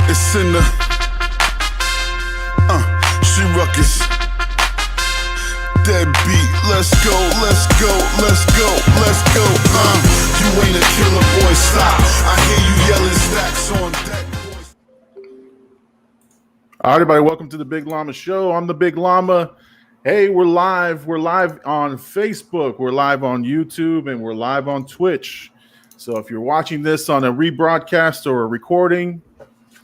It's SINA. She ruckus. Deadbeat. Let's go, let's go, let's go, let's go. You ain't a killer, boy. Stop. I hear you yelling stacks on deck. All right, everybody, welcome to the Big Llama Show. I'm the Big Llama. Hey, we're live. We're live on Facebook. We're live on YouTube, and we're live on Twitch. So if you're watching this on a rebroadcast or a recording,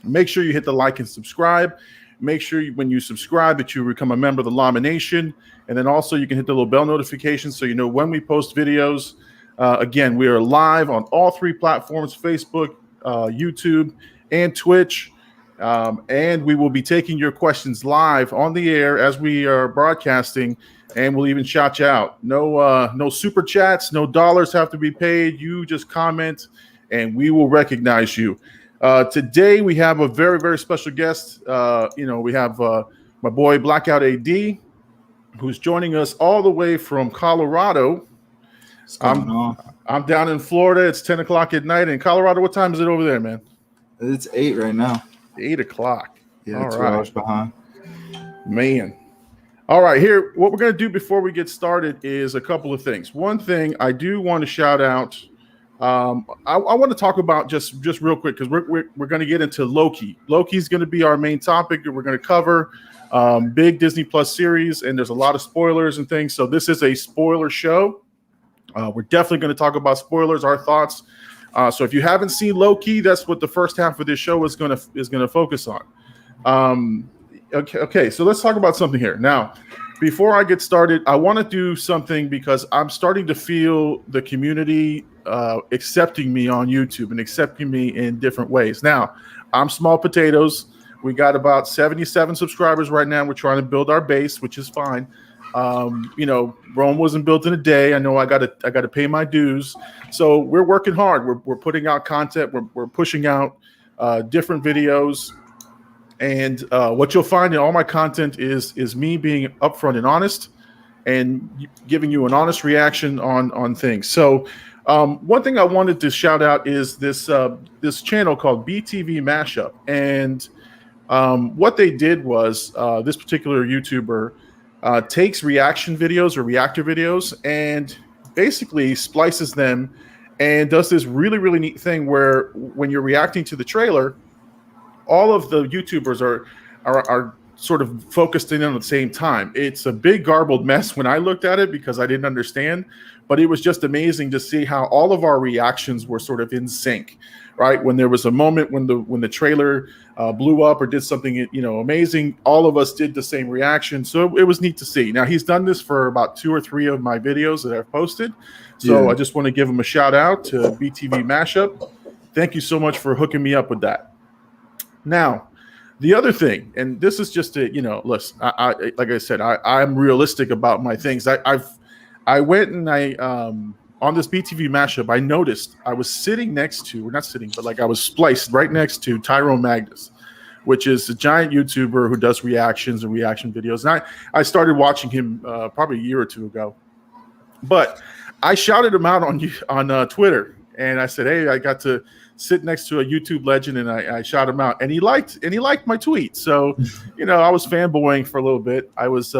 make sure you hit the like and subscribe. Make sure when you subscribe that you become a member of the Llama Nation. And then also you can hit the little bell notification so you know when we post videos. Again, we are live on all three platforms, Facebook, YouTube, and Twitch. And we will be taking your questions live on the air as we are broadcasting, and we'll even shout you out. No super chats, no dollars have to be paid. You just comment, and we will recognize you. Today we have a very, very special guest. We have my boy Blackout AD, who's joining us all the way from Colorado. I'm down in Florida. It's 10 o'clock at night. In Colorado, what time is it over there, man? It's 8 right now. 8 o'clock. Yeah, all 2 right. hours behind. Man. All right, here, what we're going to do before we get started is a couple of things. One thing I do want to shout out, I want to talk about just real quick, because we're going to get into Loki. Loki's going to be our main topic that we're going to cover. Big Disney Plus series, and there's a lot of spoilers and things. So this is a spoiler show. We're definitely going to talk about spoilers, our thoughts. So if you haven't seen Loki, that's what the first half of this show is going to focus on. Okay, so let's talk about something here. Now, before I get started, I want to do something because I'm starting to feel the community accepting me on YouTube and accepting me in different ways. Now, I'm small potatoes. We got about 77 subscribers right now. We're trying to build our base, which is fine. Rome wasn't built in a day. I know I got to pay my dues. So we're working hard. We're putting out content. We're pushing out different videos. And what you'll find in all my content is me being upfront and honest and giving you an honest reaction on things. So one thing I wanted to shout out is this channel called BTV Mashup. And what they did was this particular YouTuber takes reaction videos or reactor videos and basically splices them and does this really, really neat thing where when you're reacting to the trailer, all of the YouTubers are sort of focused in on the same time. It's a big garbled mess when I looked at it because I didn't understand, but it was just amazing to see how all of our reactions were sort of in sync, right? When there was a moment when the trailer blew up or did something amazing, all of us did the same reaction. So it was neat to see. Now he's done this for about 2 or 3 of my videos that I've posted. So yeah. I just want to give him a shout out to BTV Mashup. Thank you so much for hooking me up with that. Now, the other thing, and this is just listen, I like I said, I'm realistic about my things. I went and on this BTV Mashup, I noticed I was sitting next to, or not sitting, but like I was spliced right next to Tyrone Magnus, which is a giant YouTuber who does reactions and reaction videos. And I started watching him probably a year or 2 ago. But I shouted him out on Twitter, and I said, hey, I got to sit next to a YouTube legend, and I shot him out, and he liked my tweet. So, I was fanboying for a little bit. I was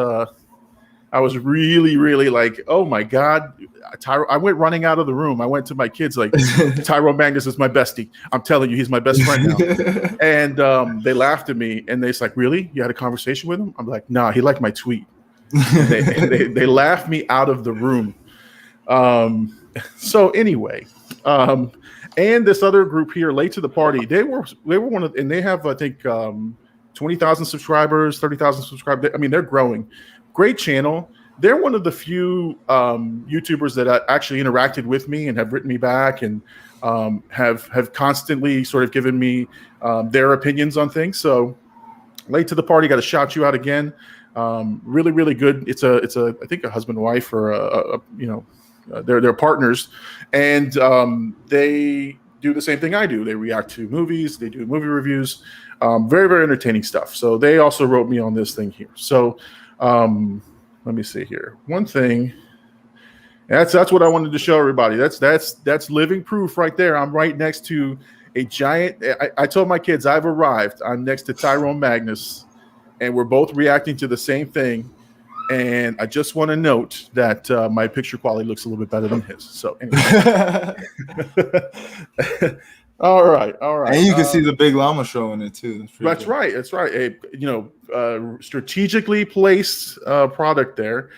really, really like, oh my God, I went running out of the room. I went to my kids like, Tyrone Magnus is my bestie. I'm telling you, he's my best friend now. And they laughed at me, and they're like, really? You had a conversation with him? I'm like, nah, he liked my tweet. They laughed me out of the room. So anyway, and this other group here, late to the party, they were one of, and they have, I think, 20,000 subscribers, 30,000 subscribers. I mean, they're growing. Great channel. They're one of the few YouTubers that actually interacted with me and have written me back and have constantly sort of given me their opinions on things. So late to the party, got to shout you out again. Really, really good. It's I think a husband and wife or they're partners, and they do the same thing I do. They react to movies. They do movie reviews. Very, very entertaining stuff. So they also wrote me on this thing here. So let me see here. One thing. That's what I wanted to show everybody. That's living proof right there. I'm right next to a giant. I told my kids I've arrived. I'm next to Tyrone Magnus, and we're both reacting to the same thing. And I just want to note that my picture quality looks a little bit better than his. So anyway. All right. And you can see the big llama show in it too. That's right. That's right. A strategically placed product there.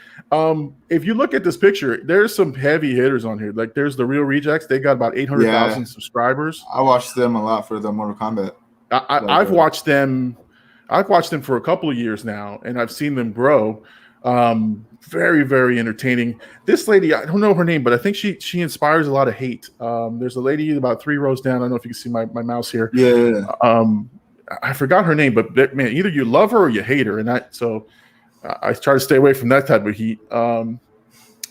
If you look at this picture, there's some heavy hitters on here. Like there's the Real Rejects. They got about 800,000 subscribers. I watched them a lot for the Mortal Kombat. I've watched them. I've watched them for a couple of years now, and I've seen them grow. Very, very entertaining. This lady, I don't know her name, but I think she inspires a lot of hate. There's a lady about 3 rows down. I don't know if you can see my mouse here. Yeah. I forgot her name, but man, either you love her or you hate her, and I try to stay away from that type of heat.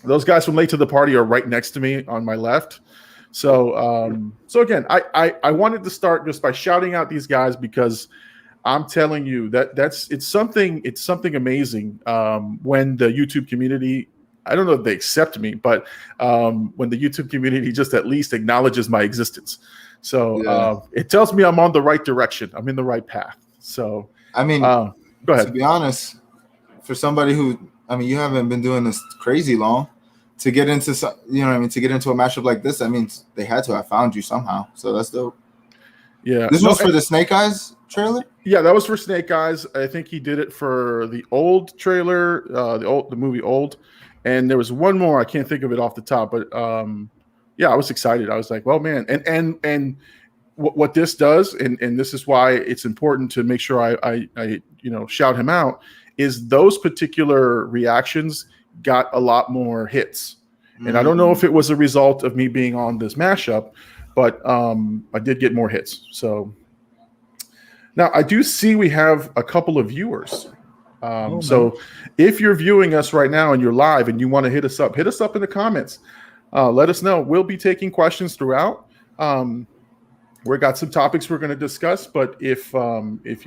Those guys from Late to the Party are right next to me on my left. So again, I wanted to start just by shouting out these guys because I'm telling you it's something amazing when the YouTube community, I don't know if they accept me, but when the YouTube community just at least acknowledges my existence. So it tells me I'm on the right direction. I'm in the right path. So I mean, go ahead. To be honest, for somebody who, you haven't been doing this crazy long, to get into to get into a matchup like this, that means they had to have found you somehow. So that's dope. Yeah. This was for the Snake Eyes trailer? Yeah, that was for Snake Eyes. I think he did it for the old trailer, the movie Old, and there was one more. I can't think of it off the top, but I was excited. I was like, well, man, and what this does, and this is why it's important to make sure I shout him out, is those particular reactions got a lot more hits, and I don't know if it was a result of me being on this mashup, but I did get more hits. So. Now, I do see we have a couple of viewers. So if you're viewing us right now and you're live and you want to hit us up in the comments. Let us know. We'll be taking questions throughout. We've got some topics we're going to discuss, but if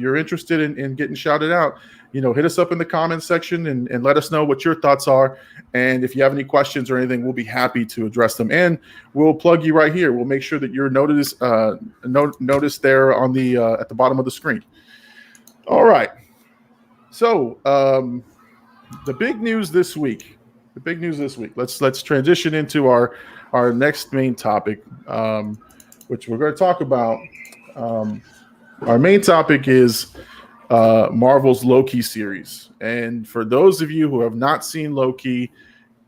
you're interested in getting shouted out, hit us up in the comments section and let us know what your thoughts are. And if you have any questions or anything, we'll be happy to address them. And we'll plug you right here. We'll make sure that you're noticed there on the at the bottom of the screen. All right. So the big news this week. Let's transition into our next main topic, which we're going to talk about. Our main topic is Marvel's Loki series. And for those of you who have not seen Loki,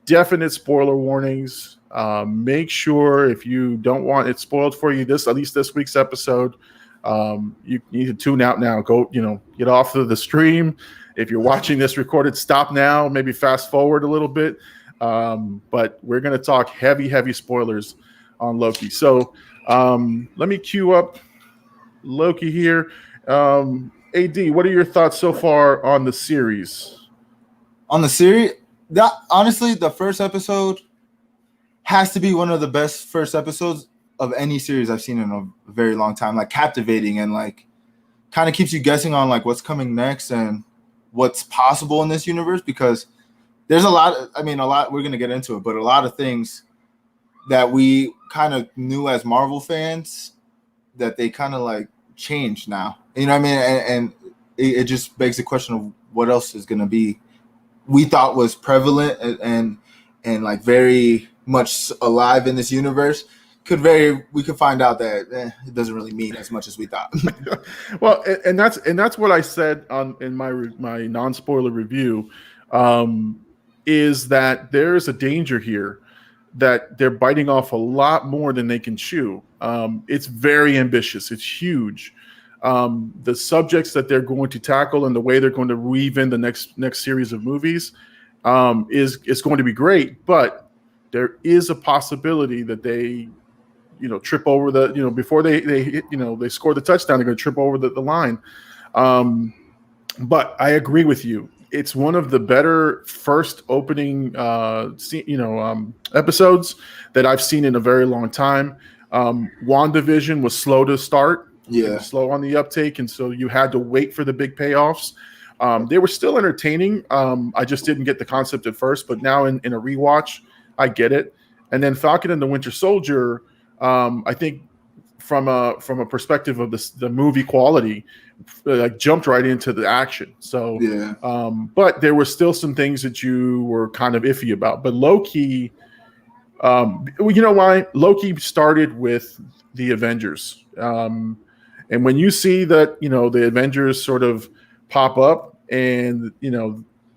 definite spoiler warnings. Make sure if you don't want it spoiled for you, at least this week's episode, you need to tune out now. Go, get off of the stream. If you're watching this recorded, stop now. Maybe fast forward a little bit. But we're going to talk heavy spoilers on Loki. So let me cue up Loki here. AD, what are your thoughts so far on the series? On the series, honestly, the first episode has to be one of the best first episodes of any series I've seen in a very long time. Like captivating and like kind of keeps you guessing on like what's coming next and what's possible in this universe, because there's a lot. We're going to get into it, but a lot of things that we kind of knew as Marvel fans that they kind of like changed now. You know what I mean? And it just begs the question of what else is going to be we thought was prevalent and like very much alive in this universe. We could find out that it doesn't really mean as much as we thought. Well, and that's what I said in my non-spoiler review, is that there's a danger here that they're biting off a lot more than they can chew. It's very ambitious. It's huge. The subjects that they're going to tackle and the way they're going to weave in the next series of movies is going to be great. But there is a possibility that they, trip over before they hit, they score the touchdown, they're going to trip over the line. But I agree with you. It's one of the better first opening, episodes that I've seen in a very long time. WandaVision was slow to start. Yeah, slow on the uptake, and so you had to wait for the big payoffs. They were still entertaining. I just didn't get the concept at first, but now in a rewatch, I get it. And then Falcon and the Winter Soldier, I think from a perspective of the movie quality, like jumped right into the action. So Yeah. But there were still some things that you were kind of iffy about. But Loki, you know why? Loki started with the Avengers. And when you see that, the Avengers sort of pop up and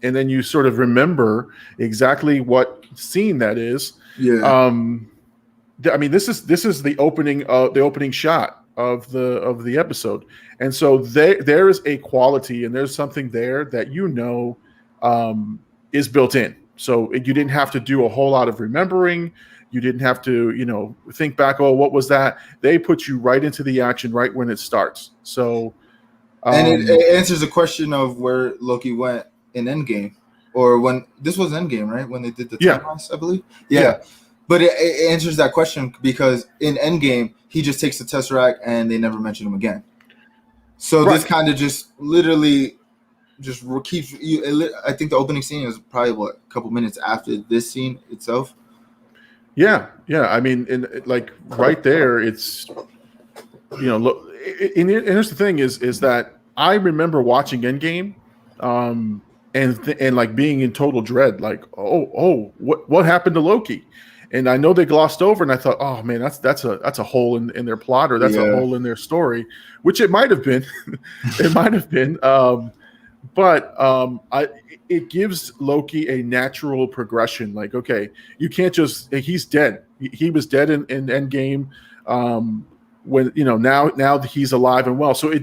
then you sort of remember exactly what scene that is. Yeah. I mean, this is the opening shot of the episode. And so there is a quality and there's something there that is built in. So you didn't have to do a whole lot of remembering. You didn't have to, think back, oh, what was that? They put you right into the action right when it starts. So and it answers the question of where Loki went in Endgame, or when this was Endgame, right? When they did the timelines, I believe. Yeah. But it answers that question because in Endgame, he just takes the Tesseract and they never mention him again. So this kind of just literally just keeps you. I think the opening scene is probably a couple minutes after this scene itself. Yeah. I mean, like right there, it's look. And here's the thing: is that I remember watching Endgame, and like being in total dread, like oh, what happened to Loki? And I know they glossed over, and I thought, oh man, that's a hole in their plot, or that's a hole in their story, which it might have been. It might have been. But it gives Loki a natural progression. Like, okay, you can't just he's dead. He was dead in Endgame. When now he's alive and well. So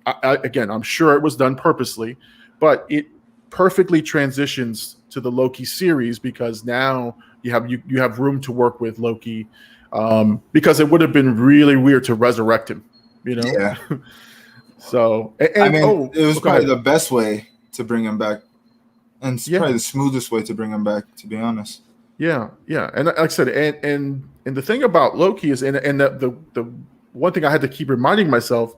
again, I'm sure it was done purposely, but it perfectly transitions to the Loki series because now you have room to work with Loki, because it would have been really weird to resurrect him. Yeah. So it was probably the best way to bring him back, and it's probably the smoothest way to bring him back, to be honest. Yeah, and like I said, and the thing about Loki is, and the one thing I had to keep reminding myself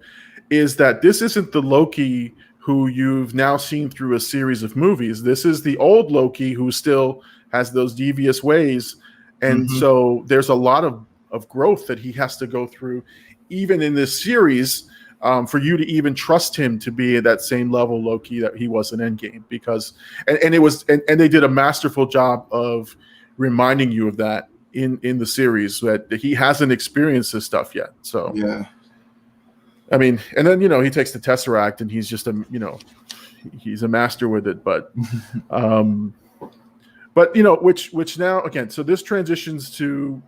is that this isn't the Loki who you've now seen through a series of movies. This is the old Loki who still has those devious ways, and so there's a lot of growth that he has to go through, even in this series. For you to even trust him to be at that same level Loki that he was in Endgame, because and it was and they did a masterful job of reminding you of that in the series, that he hasn't experienced this stuff yet. So I mean, and then he takes the Tesseract and he's just he's a master with it, but which now again, so this transitions to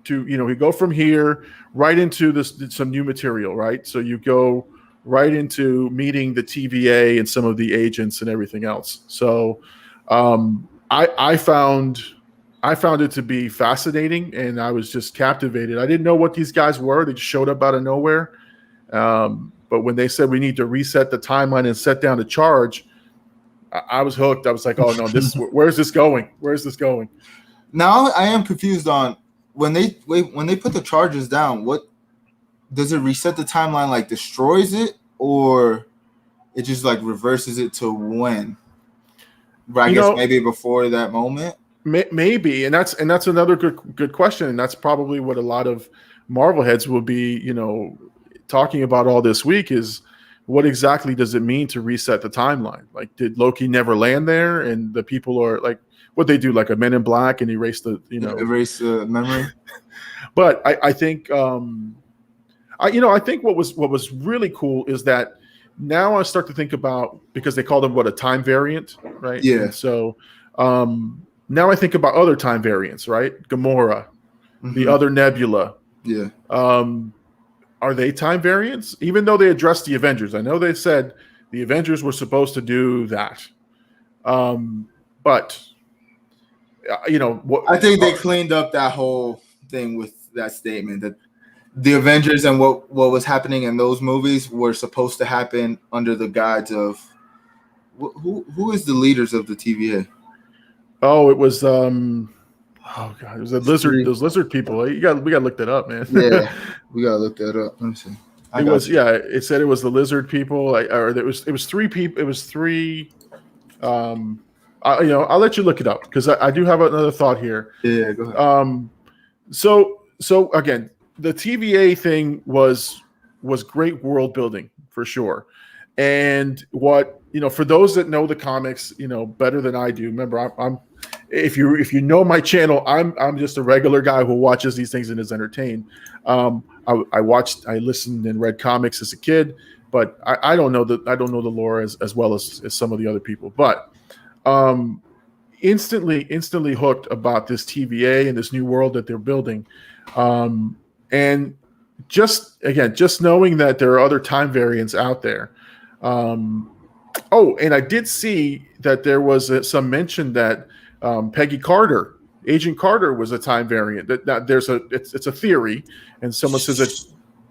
we go from here right into some new material, right? So you go right into meeting the TVA and some of the agents and everything else. So I found it to be fascinating, and I was just captivated. I didn't know what these guys were. They just showed up out of nowhere. But when they said we need to reset the timeline and set down the charge, I was hooked. I was like, oh no, where's this going? Where's this going? Now I am confused on when they put the charges down, what does it reset the timeline, like destroys it, or it just like reverses it to when? I guess maybe before that moment. Maybe, and that's another good question, and that's probably what a lot of Marvel heads will be, talking about all this week is what exactly does it mean to reset the timeline? Like, did Loki never land there, and the people are like, what they do, like a Men in Black, and erase the memory. But I think I think what was really cool is that now I start to think about, because they call them a time variant, right? Yeah. And so now I think about other time variants, right? Gamora, the other Nebula. Yeah. Are they time variants? Even though they addressed the Avengers, I know they said the Avengers were supposed to do that, but. I think they cleaned up that whole thing with that statement that the Avengers and what was happening in those movies were supposed to happen under the guise of who is the leaders of the TVA? Oh, it was it was a lizard. Those lizard people. We got to look that up, man. Yeah, we gotta look that up. Let me see. It said it was the lizard people, or it was three people. It was three. I'll let you look it up because I do have another thought here. Yeah, go ahead. So again, the TVA thing was great world building for sure. And what, for those that know the comics, better than I do. Remember, I'm if you know my channel, I'm just a regular guy who watches these things and is entertained. I listened and read comics as a kid, but I don't know the lore as well as some of the other people. But instantly hooked about this TVA and this new world that they're building. And just knowing that there are other time variants out there. And I did see that there was some mention that Peggy Carter, Agent Carter, was a time variant. That it's a theory, and someone says that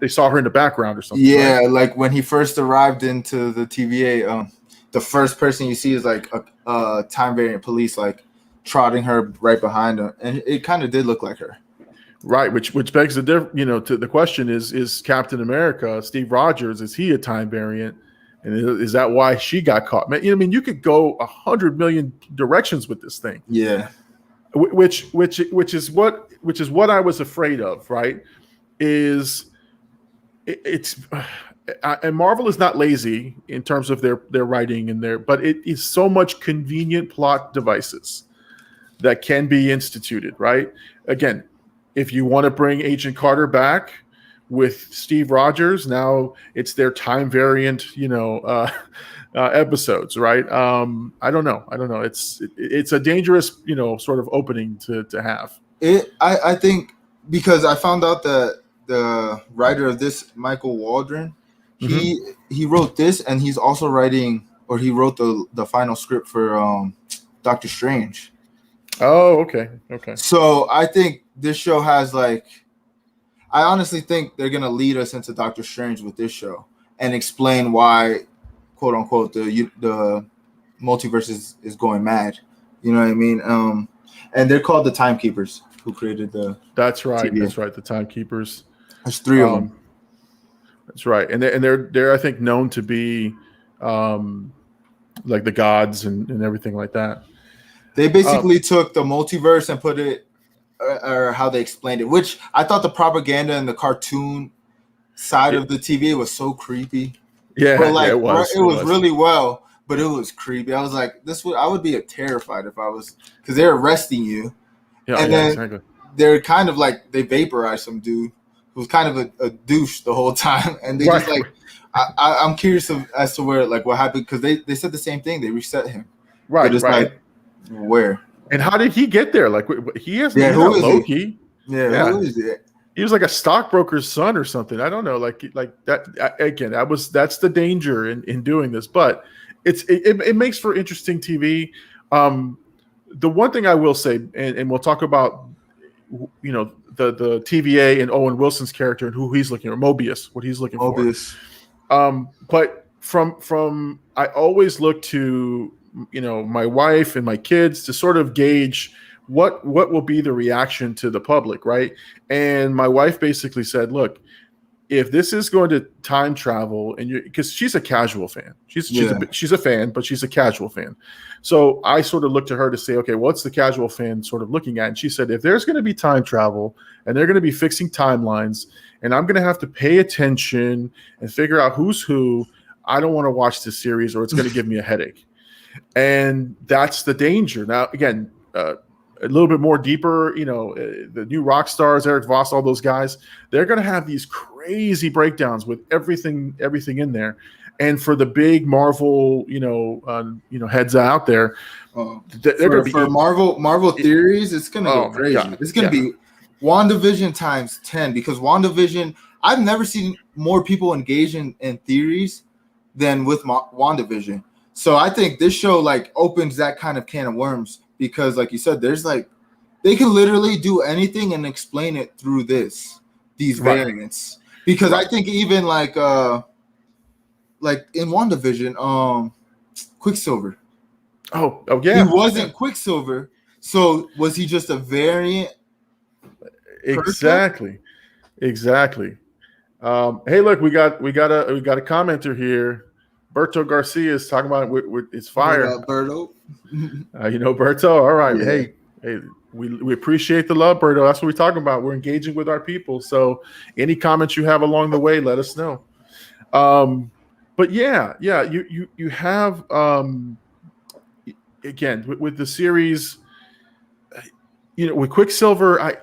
they saw her in the background or something. Yeah, right? like when he first arrived into the TVA, the first person you see is like a time variant police, like trotting her right behind her, and it kind of did look like her. Right, which begs to the question is Captain America, Steve Rogers, is he a time variant? And is that why she got caught? Man, you could go 100 million directions with this thing. Yeah, which is what I was afraid of. Right, and Marvel is not lazy in terms of their writing but it is so much convenient plot devices that can be instituted. Right, again, if you want to bring Agent Carter back with Steve Rogers, now it's their time variant, episodes, right? I don't know. It's a dangerous, sort of opening to have. I think because I found out that the writer of this, Michael Waldron, he wrote this, and he's also writing, or he wrote the final script for Doctor Strange. Oh, okay. So I think this show has I honestly think they're gonna lead us into Doctor Strange with this show and explain why, quote unquote, the multiverse is going mad. You know what I mean? And they're called the Timekeepers, who created the. That's right. TVA. That's right. The Timekeepers. There's 3 of them. That's right, and they're I think known to be like the gods and everything like that. They basically took the multiverse and put it, or how they explained it, which I thought the propaganda and the cartoon side of the TV was so creepy. Yeah, but it was. It was really well, but it was creepy. I was like, I would be terrified if I was, because they're arresting you, then exactly. They're kind of like they vaporized some dude who was kind of a douche the whole time, and they just like. I'm curious as to where what happened, because they said the same thing. They reset him. Right. Like, where? And how did he get there? He has who is Loki. He? Yeah, who is it? He was like a stockbroker's son or something. I don't know. Like that again. That's the danger in doing this. But it makes for interesting TV. The one thing I will say, and we'll talk about, the TVA and Owen Wilson's character and who he's looking for, Mobius, what he's looking for. But from I always look to my wife and my kids to sort of gauge what will be the reaction to the public, right? And my wife basically said, look, if this is going to time travel, and because she's a casual fan, she's a fan, but she's a casual fan. So I sort of looked to her to say, okay, what's the casual fan sort of looking at? And she said, if there's going to be time travel and they're going to be fixing timelines, and I'm going to have to pay attention and figure out who's who, I don't want to watch this series, or it's going to give me a headache. And that's the danger. Now, again, a little bit more deeper, the new rock stars, Eric Voss, all those guys, they're going to have these crazy breakdowns with everything in there. And for the big Marvel, heads out there, they're going to be for Marvel theories. It's going to go crazy. God. It's going to be WandaVision times 10, because WandaVision, I've never seen more people engage in theories than with WandaVision. So I think this show opens that kind of can of worms, because like you said, there's they can literally do anything and explain it through these variants. Because I think even like in WandaVision, Quicksilver. Oh yeah. He wasn't Quicksilver, so was he just a variant? Exactly. Hey, look, we got a commenter here. Berto Garcia is talking about it's fire. Berto. Berto. All right. Yeah. Hey, Hey, we appreciate the love, Berto. That's what we're talking about. We're engaging with our people. So any comments you have along the way, let us know. But yeah, you have again with the series, with Quicksilver,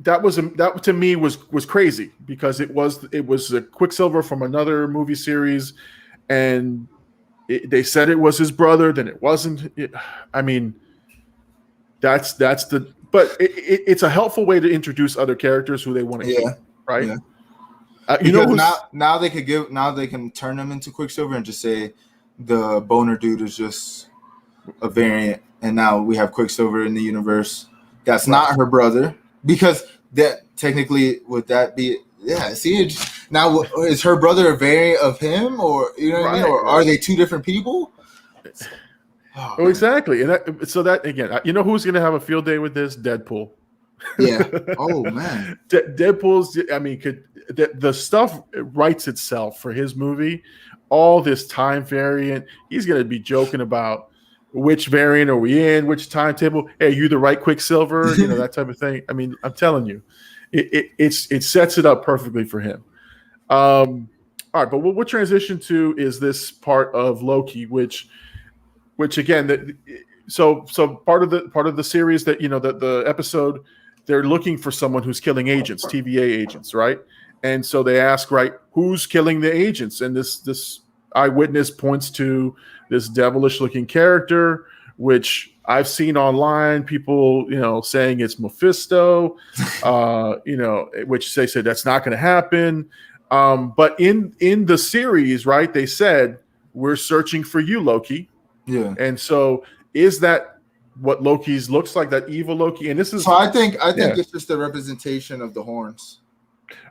that to me was crazy because it was a Quicksilver from another movie series, and they said it was his brother, then it wasn't. I mean, that's the. But it's a helpful way to introduce other characters who they want to keep, right? Yeah. Because now they can turn them into Quicksilver and just say the boner dude is just a variant, and now we have Quicksilver in the universe. That's not her brother, because that technically would that be now is her brother a variant of him, or you know what I mean, or are they two different people? Oh, exactly, and so that again, who's going to have a field day with this? Deadpool. Yeah. Oh man. Deadpool's. I mean, the stuff writes itself for his movie. All this time variant, he's going to be joking about which variant are we in, which timetable. Hey, are you the right Quicksilver? That type of thing. I mean, I'm telling you, it sets it up perfectly for him. All right, but what we'll transition to is this part of Loki, which again, so part of the series that the episode, they're looking for someone who's killing agents, TVA agents, right? And so they ask, right, who's killing the agents? And this eyewitness points to this devilish-looking character, which I've seen online, people, saying it's Mephisto, which they said that's not going to happen. But in the series, right, they said, we're searching for you, Loki. Yeah. And so is that what Loki's looks like, that evil Loki? And this is... So I think it's just a representation of the horns.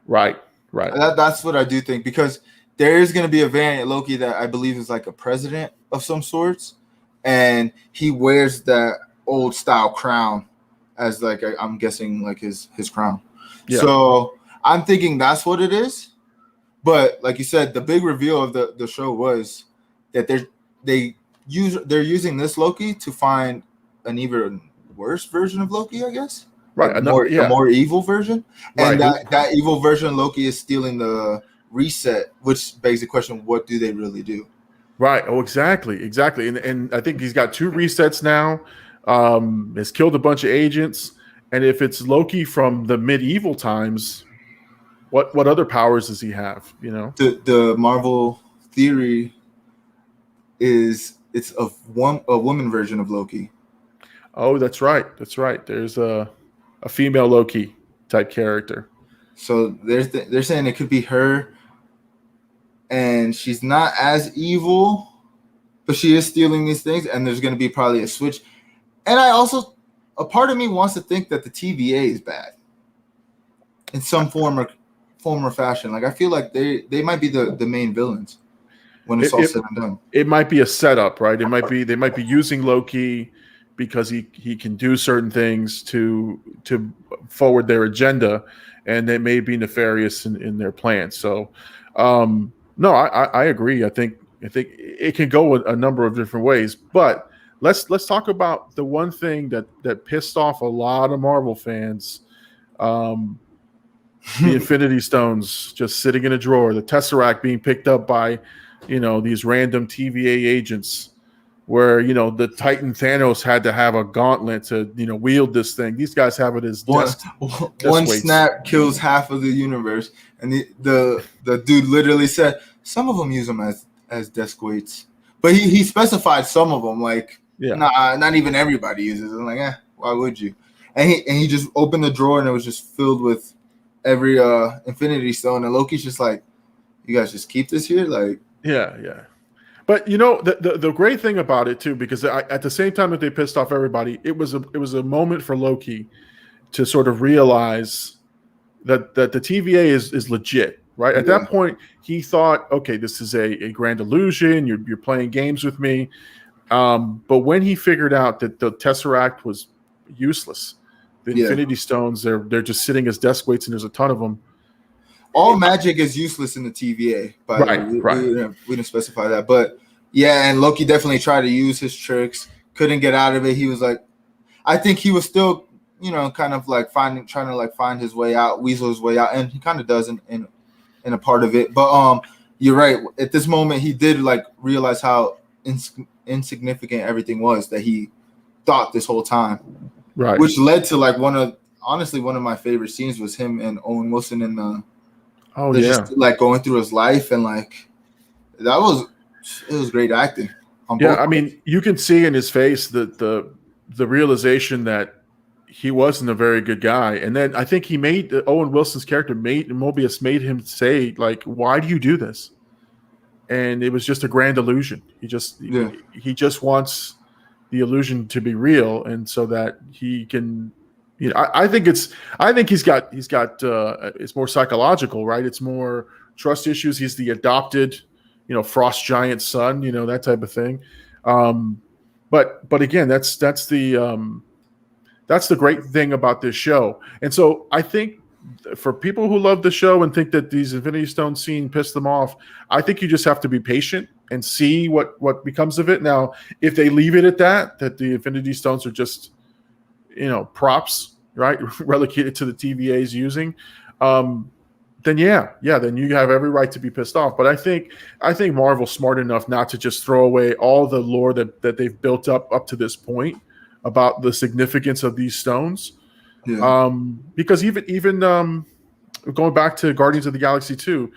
Right. That's what I do think, because there is going to be a variant Loki that I believe is like a president of some sorts, and he wears that old style crown as like I'm guessing like his crown. Yeah. So I'm thinking that's what it is. But like you said, the big reveal of the show was that they're using this Loki to find an even worse version of Loki, I guess. Right. A more evil version. And that evil version of Loki is stealing the reset, which begs the question, what do they really do? Right. Oh, exactly. And I think he's got 2 resets now. Has killed a bunch of agents. And if it's Loki from the medieval times, what other powers does he have? The Marvel theory is it's a woman version of Loki. Oh, that's right. There's a female Loki type character. So they're saying it could be her, and she's not as evil, but she is stealing these things, and there's going to be probably a switch. And a part of me wants to think that the TVA is bad in some form or fashion. Like I feel like they might be the main villains when it's all said and done. It might be a setup, right? They might be using Loki because he can do certain things to forward their agenda, and they may be nefarious in their plans. So, no, I agree. I think it can go a number of different ways. But let's talk about the one thing that pissed off a lot of Marvel fans. The Infinity Stones just sitting in a drawer, the Tesseract being picked up by, these random TVA agents, where the Titan Thanos had to have a gauntlet to wield this thing. These guys have it as one snap kills half of the universe, and the dude literally said some of them use them as desk weights, but he specified some of them, like not even everybody uses them. Like why would you? And he just opened the drawer and it was just filled with every Infinity Stone, and Loki's just like, you guys just keep this here, like yeah. But the great thing about it too, because at the same time that they pissed off everybody, it was a moment for Loki to sort of realize that the TVA is legit, right? At that point, he thought, okay, this is a grand illusion. You're playing games with me. But when he figured out that the Tesseract was useless, the Infinity Stones, they're just sitting as desk weights, and there's a ton of them. All magic is useless in the TVA, by the way. We didn't specify that. But and Loki definitely tried to use his tricks, couldn't get out of it. He was like, I think he was still, kind of like trying to like find his way out, weasel his way out, and he kind of does in a part of it. But you're right. At this moment, he did like realize how insignificant everything was that he thought this whole time, right? Which led to like one of my favorite scenes was him and Owen Wilson in the just like going through his life, and like it was great acting. I mean, you can see in his face the realization that he wasn't a very good guy, and then I think Owen Wilson's character Mobius made him say like, "Why do you do this?" And it was just a grand illusion. He just wants the illusion to be real, and so that he can. I think he's got it's more psychological, right? It's more trust issues. He's the adopted, frost giant son, that type of thing. But again, that's the great thing about this show. And so I think for people who love the show and think that these Infinity Stone scene pissed them off, I think you just have to be patient and see what becomes of it. Now, if they leave it at that the Infinity Stones are just, props, right? Relegated to the TVA's using, then then you have every right to be pissed off. But I think Marvel's smart enough not to just throw away all the lore that they've built up to this point about the significance of these stones. Yeah. Because even going back to Guardians of the Galaxy 2,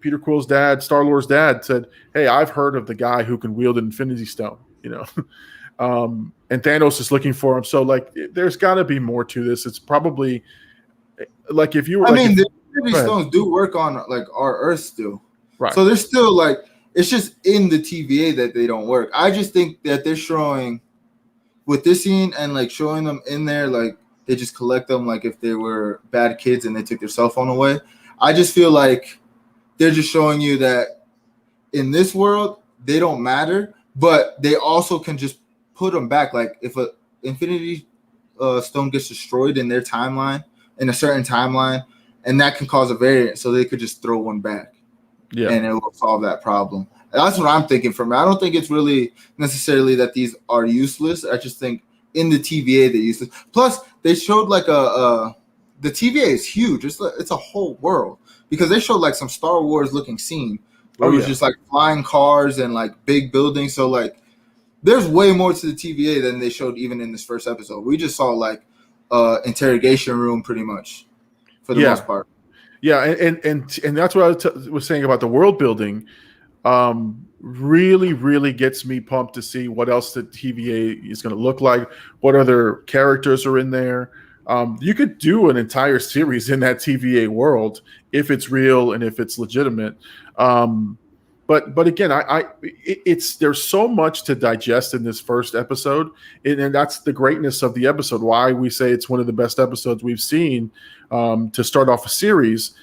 Peter Quill's dad, Star-Lord's dad, said, "Hey, I've heard of the guy who can wield an Infinity Stone." And Thanos is looking for him. So like, there's got to be more to this. It's probably like if you were. the Infinity Stones do work on like our Earth still, right? So they're still like, it's just in the TVA that they don't work. I just think that they're showing with this scene and like showing them in there, like they just collect them like if they were bad kids and they took their cell phone away. I just feel like they're just showing you that in this world they don't matter, but they also can just put them back. Like if a Infinity Stone gets destroyed in their timeline, in a certain timeline, and that can cause a variant, so they could just throw one back, and it will solve that problem. That's what I'm thinking from it. I don't think it's really necessarily that these are useless. I just think in the TVA they're useless. Plus, they showed like the TVA is huge. It's a whole world, because they showed like some Star Wars looking scene where it was just like flying cars and like big buildings. So like, there's way more to the TVA than they showed even in this first episode. We just saw like interrogation room pretty much for the most part. Yeah, and that's what I was saying about the world building. Really, really gets me pumped to see what else the TVA is going to look like. What other characters are in there? You could do an entire series in that TVA world if it's real and if it's legitimate. But again, there's so much to digest in this first episode, and that's the greatness of the episode. Why we say it's one of the best episodes we've seen to start off a series,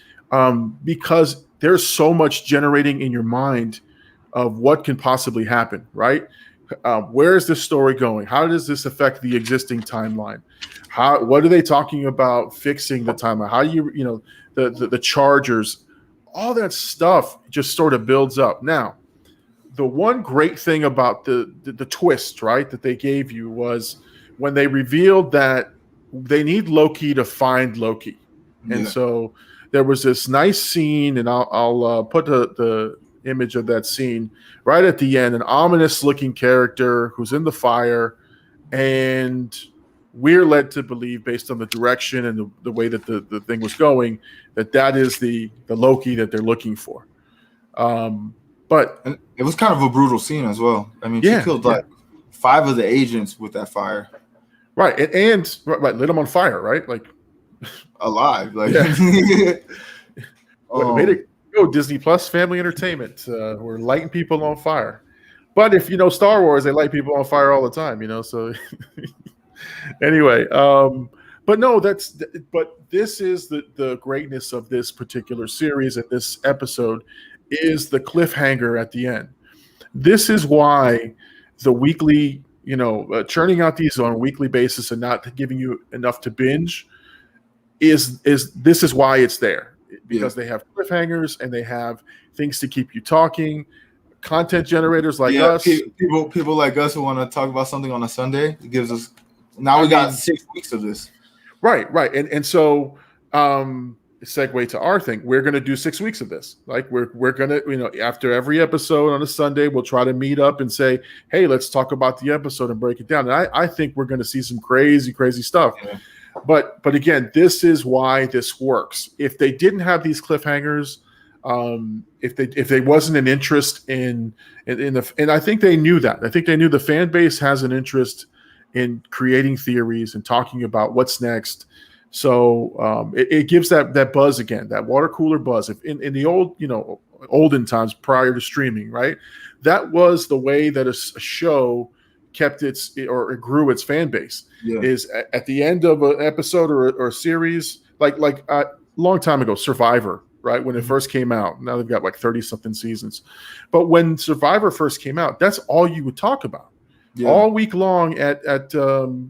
because there's so much generating in your mind of what can possibly happen. Right? Where is this story going? How does this affect the existing timeline? What are they talking about fixing the timeline? How do you the Chargers? All that stuff just sort of builds up. Now, the one great thing about the twist, right, that they gave you was when they revealed that they need Loki to find Loki. And so there was this nice scene, and I'll put the image of that scene right at the end, an ominous-looking character who's in the fire, and we're led to believe, based on the direction and the way that the thing was going, that is the Loki that they're looking for. But it was kind of a brutal scene as well. I mean, she killed like 5 of the agents with that fire. Right, and lit them on fire, right? Like alive. Like way to go, Disney Plus Family Entertainment. We're lighting people on fire. But if you know Star Wars, they light people on fire all the time, so anyway, but no, but this is the greatness of this particular series, and this episode is the cliffhanger at the end. This is why the weekly, churning out these on a weekly basis and not giving you enough to binge this is why it's there, because they have cliffhangers and they have things to keep you talking, content generators like us. People like us who want to talk about something on a Sunday. It gives us now we got 6 weeks of this. Right. And so segue to our thing. We're gonna do 6 weeks of this. Like we're gonna, after every episode on a Sunday, we'll try to meet up and say, hey, let's talk about the episode and break it down. And I think we're gonna see some crazy stuff. Yeah. But again, this is why this works. If they didn't have these cliffhangers, if they wasn't an interest in the, and I think they knew that. I think they knew the fan base has an interest in creating theories and talking about what's next. So it gives that buzz again, that water cooler buzz. If in the old, olden times prior to streaming, right? That was the way that a show kept or it grew its fan base. Yeah. Is at the end of an episode or a series, like a long time ago, Survivor, right? When it first came out. Now they've got like 30-something seasons. But when Survivor first came out, that's all you would talk about. Yeah. All week long at the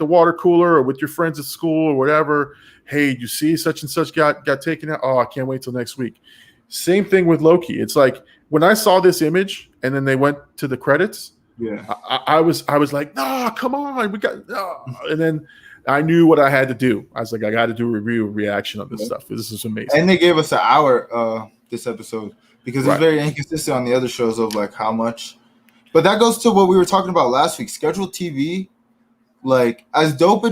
water cooler or with your friends at school or whatever. Hey, you see such and such got taken out? Oh, I can't wait till next week. Same thing with Loki. It's like when I saw this image and then they went to the credits. Yeah, I was like, no, come on, we got. No. And then I knew what I had to do. I was like, I got to do a reaction on this stuff. This is amazing. And they gave us an hour this episode because it's very inconsistent on the other shows of like how much. But that goes to what we were talking about last week. Scheduled TV, like as dope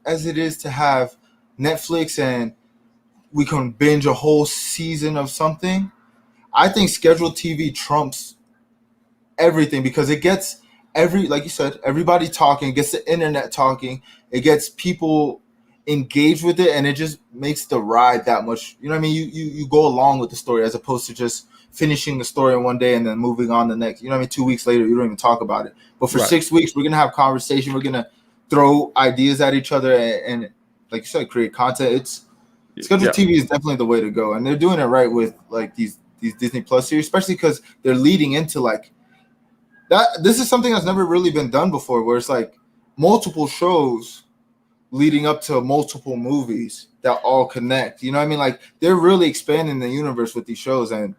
as it is to have Netflix and we can binge a whole season of something. I think scheduled TV trumps everything because it gets like you said, everybody talking, it gets the internet talking, it gets people engaged with it, and it just makes the ride that much. You know what I mean? You go along with the story as opposed to just finishing the story in one day and then moving on the next. You know what I mean? 2 weeks later, you don't even talk about it. But for 6 weeks, we're gonna have conversation. We're gonna throw ideas at each other and like you said, create content. Scheduled TV is definitely the way to go, and they're doing it right with like these Disney Plus series, especially because they're leading into like that. This is something that's never really been done before, where it's like multiple shows leading up to multiple movies that all connect. You know what I mean? Like they're really expanding the universe with these shows, and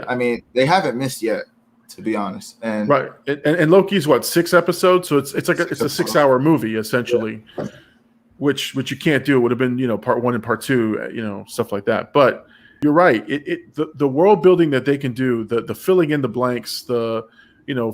I mean they haven't missed yet, to be honest. And right, and Loki's what, 6 episodes, so it's like it's a 6-hour movie essentially. Yeah. Which you can't do. It would have been, part 1 and part 2, stuff like that. But you're right. The world building that they can do, the filling in the blanks, the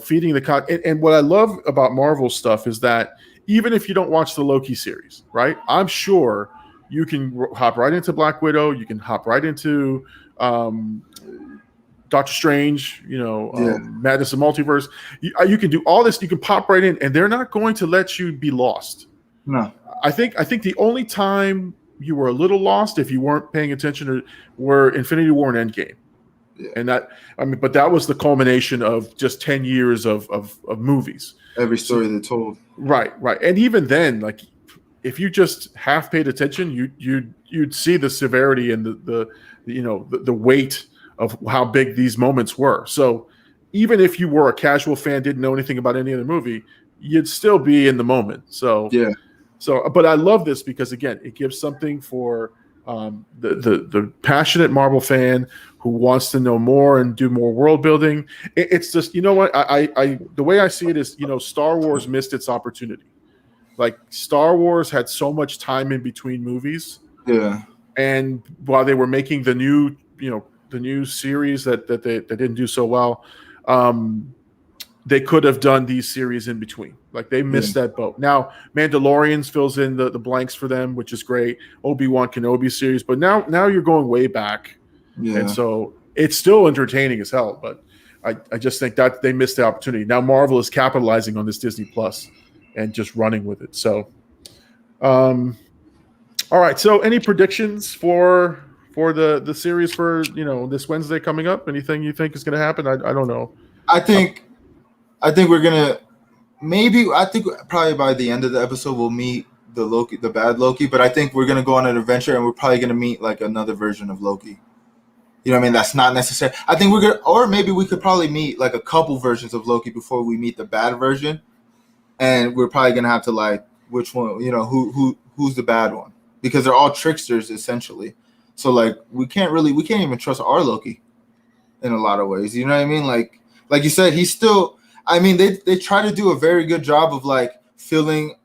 feeding the content. And what I love about Marvel stuff is that even if you don't watch the Loki series, right? I'm sure you can hop right into Black Widow. You can hop right into Doctor Strange. Madness of Multiverse. You can do all this. You can pop right in, and they're not going to let you be lost. No. I think the only time you were a little lost if you weren't paying attention were Infinity War and Endgame. Yeah. And but that was the culmination of just 10 years of movies. Every story they told. Right. And even then, like if you just half paid attention, you'd see the severity and the weight of how big these moments were. So even if you were a casual fan, didn't know anything about any other movie, you'd still be in the moment. So yeah. So, but I love this because again, it gives something for the passionate Marvel fan who wants to know more and do more world building. It's just, what I the way I see it is, Star Wars missed its opportunity. Like Star Wars had so much time in between movies. Yeah. And while they were making the new series that they didn't do so well, they could have done these series in between. Like they missed that boat. Now Mandalorians fills in the blanks for them, which is great. Obi-Wan Kenobi series, but now you're going way back. Yeah. And so it's still entertaining as hell, but I just think that they missed the opportunity. Now Marvel is capitalizing on this Disney Plus and just running with it. So all right. So any predictions for the series for this Wednesday coming up? Anything you think is gonna happen? I don't know. I think we're gonna probably by the end of the episode we'll meet the bad Loki, but I think we're gonna go on an adventure and we're probably gonna meet like another version of Loki. You know what I mean? That's not necessary. I think or maybe we could probably meet like a couple versions of Loki before we meet the bad version, and we're probably gonna have to like which one, who's the bad one, because they're all tricksters essentially. So like we can't even trust our Loki. in a lot of ways. You know what I mean? Like you said, he's still. I mean, they try to do a very good job of like filling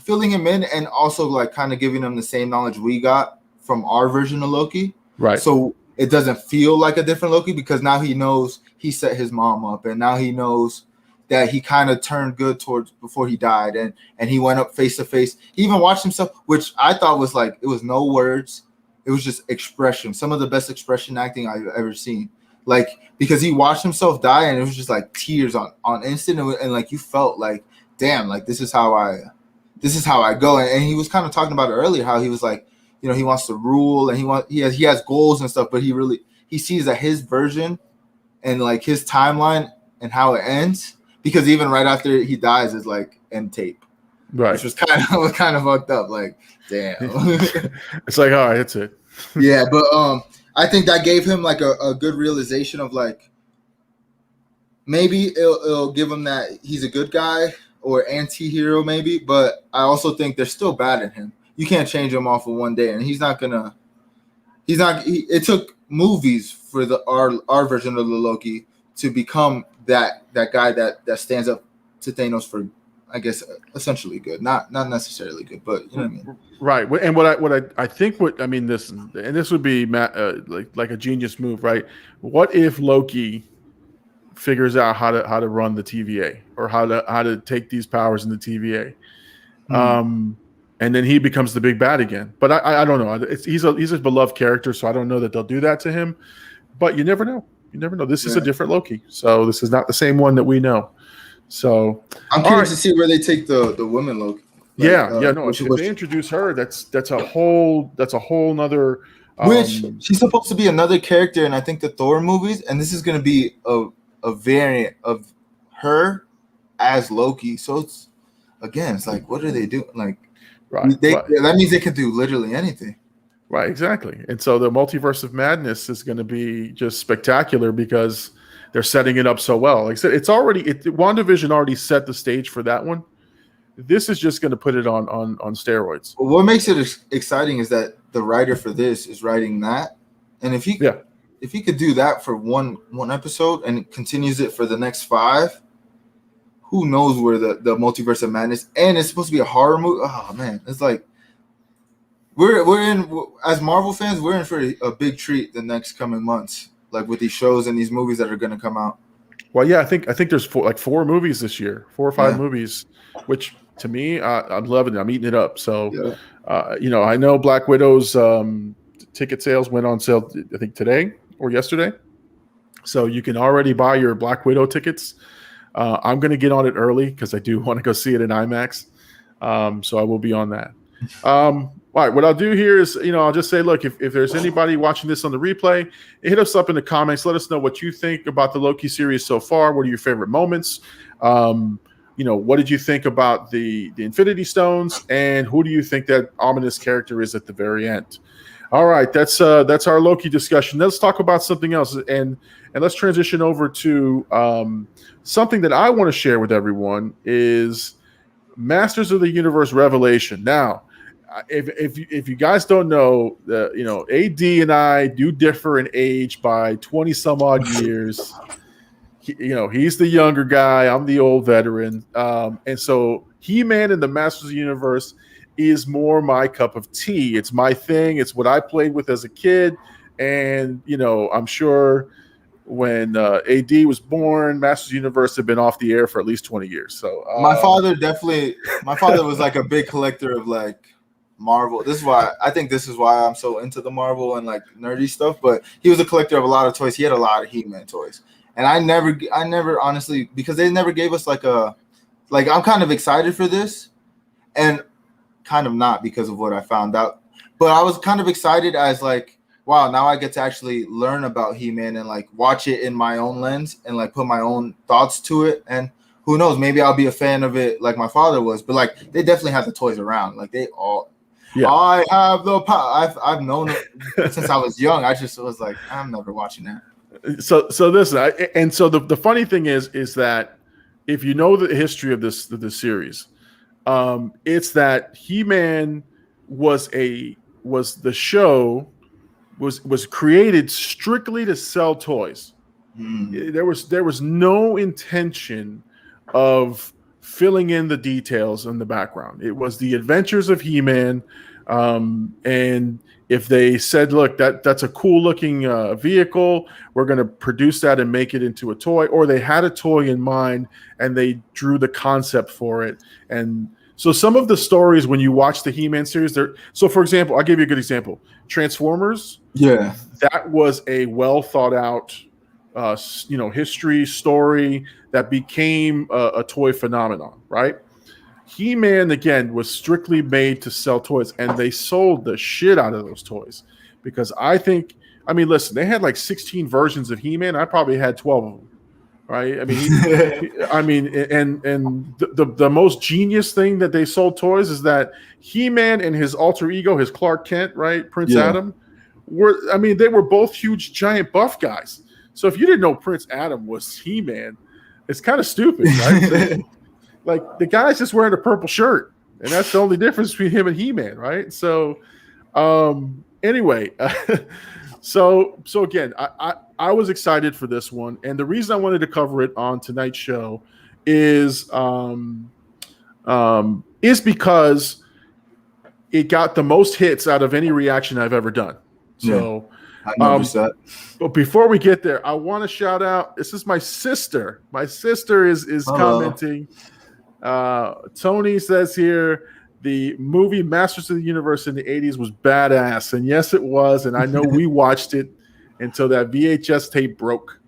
him in, and also like kind of giving him the same knowledge we got from our version of Loki. Right. So it doesn't feel like a different Loki, because now he knows he set his mom up, and now he knows that he kind of turned good towards before he died, and he went up face to face. He even watched himself, which I thought was like, it was no words, it was just expression. Some of the best expression acting I've ever seen. Like, because he watched himself die, and it was just like tears on instant, and like you felt like, damn, like this is how I go. And he was kind of talking about it earlier, how he was like, you know, he wants to rule, and he has goals and stuff, but he sees that his version and like his timeline and how it ends, because even right after he dies is like end tape, right? Which was kind of fucked up. Like, damn. It's like, all right, that's it. Yeah, but I think that gave him like a good realization of like, maybe it'll give him that he's a good guy or anti-hero maybe, but I also think there's still bad in him. You can't change him off of one day, and it took movies for our version of the Loki to become that guy that stands up to Thanos for, I guess, essentially good, not necessarily good, but you know what I mean. Right. And this would be like a genius move, right? What if Loki figures out how to run the TVA, or how to take these powers in the TVA, and then he becomes the big bad again? But I don't know. He's a beloved character, so I don't know that they'll do that to him. But you never know. You never know. This is a different Loki, so this is not the same one that we know. So I'm curious to see where they take the woman Loki. No. If they introduce her, that's a whole nother. Which she's supposed to be another character in, I think, the Thor movies, and this is going to be a variant of her as Loki. So it's like, what are they doing? Like, right? That means they can do literally anything. Right, exactly. And so the multiverse of madness is going to be just spectacular because they're setting it up so well. Like I said, WandaVision already set the stage for that one. This is just going to put it on steroids. Well, what makes it exciting is that the writer for this is writing that, and if he could do that for one episode and continues it for the next 5, who knows where the multiverse of madness, and it's supposed to be a horror movie. Oh man, it's like we're in, as Marvel fans, we're in for a big treat the next coming months, like with these shows and these movies that are going to come out. Well, yeah, I think there's 4 movies this year, 4 or 5 movies, which to me, I'm loving it. I'm eating it up. So, I know Black Widow's ticket sales went on sale, I think today or yesterday. So you can already buy your Black Widow tickets. I'm going to get on it early because I do want to go see it in IMAX. So I will be on that. All right, what I'll do here is, I'll just say, look, if there's anybody watching this on the replay, hit us up in the comments. Let us know what you think about the Loki series so far. What are your favorite moments? What did you think about the Infinity Stones? And who do you think that ominous character is at the very end? All right, that's our Loki discussion. Let's talk about something else, and let's transition over to something that I want to share with everyone is Masters of the Universe Revelation. Now, if you guys don't know, AD and I do differ in age by 20 some odd years. He's the younger guy. I'm the old veteran. And so He-Man and the Masters of the Universe is more my cup of tea. It's my thing. It's what I played with as a kid. And, I'm sure when AD was born, Masters of the Universe had been off the air for at least 20 years. So my father was like a big collector of like Marvel. This is why I'm so into the Marvel and like nerdy stuff. But he was a collector of a lot of toys. He had a lot of He-Man toys. And I never honestly, because they never gave us I'm kind of excited for this and kind of not because of what I found out. But I was kind of excited as like, wow, now I get to actually learn about He-Man and like watch it in my own lens and like put my own thoughts to it. And who knows, maybe I'll be a fan of it like my father was. But like, they definitely have the toys around. Like they all, I have the power. I've known it since I was young. I just was like, I'm never watching that. So listen, so the funny thing is that if you know the history of this series, it's that He-Man was created strictly to sell toys. There was no intention of filling in the details in the background. It was the adventures of He-Man, and if they said, "Look, that's a cool looking vehicle, we're going to produce that and make it into a toy," or they had a toy in mind and they drew the concept for it. And so some of the stories when you watch the He-Man series, so for example, I'll give you a good example. Transformers. Yeah, that was a well thought out history story that became a toy phenomenon, right? He-Man, again, was strictly made to sell toys, and they sold the shit out of those toys because listen, they had like 16 versions of He-Man. I probably had 12 of them, right? The most genius thing that they sold toys is that He-Man and his alter ego, his Clark Kent, right, Prince Adam, they were both huge, giant, buff guys. So if you didn't know Prince Adam was He-Man, it's kind of stupid, right? Like the guy's just wearing a purple shirt, and that's the only difference between him and He-Man, right? So, anyway, so again, I was excited for this one, and the reason I wanted to cover it on tonight's show is because it got the most hits out of any reaction I've ever done. So. Yeah. I noticed that. But before we get there, I want to shout out. This is my sister. My sister is commenting. Tony says here, the movie Masters of the Universe in the 80s was badass. And yes, it was. And I know we watched it until that VHS tape broke.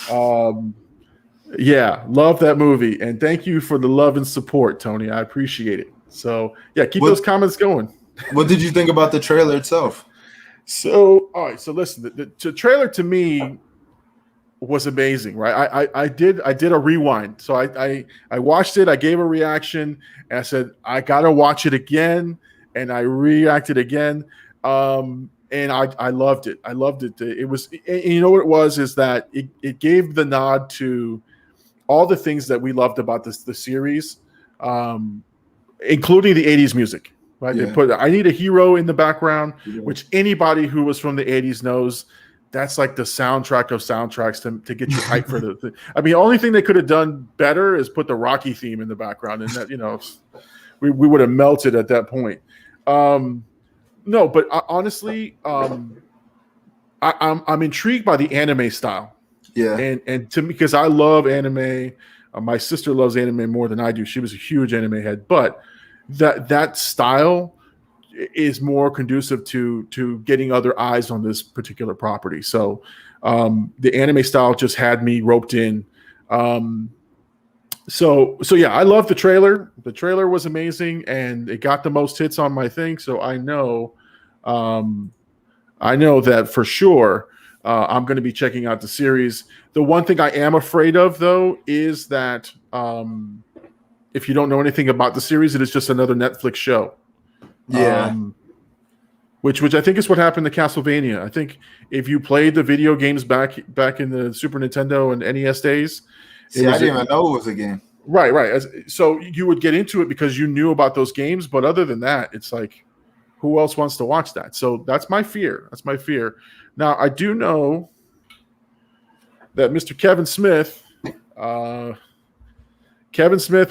Yeah, love that movie. And thank you for the love and support, Tony. I appreciate it. So, yeah, keep those comments going. What did you think about the trailer itself? So, all right. So, listen, the trailer to me was amazing, right? I did a rewind. So I watched it. I gave a reaction, and I said I gotta watch it again, and I reacted again. And I loved it. I loved it. It was, and you know what it was is that it gave the nod to all the things that we loved about the series, including the 80s music. Right? Yeah. They put I Need a Hero in the background, which anybody who was from the 80s knows that's like the soundtrack of soundtracks to get you hyped for the the only thing they could have done better is put the Rocky theme in the background, and that, we would have melted at that point. No, but honestly, I'm intrigued by the anime style. Yeah. And to me, because I love anime, my sister loves anime more than I do. She was a huge anime head, but that style is more conducive to getting other eyes on this particular property. So the anime style just had me roped in. So yeah, I love the trailer. The trailer was amazing, and it got the most hits on my thing. So I know that for sure I'm going to be checking out the series. The one thing I am afraid of, though, is that if you don't know anything about the series, it is just another Netflix show. Yeah. Which I think is what happened to Castlevania. I think if you played the video games back in the Super Nintendo and NES days, I didn't even know it was a game. Right. So you would get into it because you knew about those games, but other than that, it's like, who else wants to watch that? So that's my fear. Now, I do know that Mr. Kevin Smith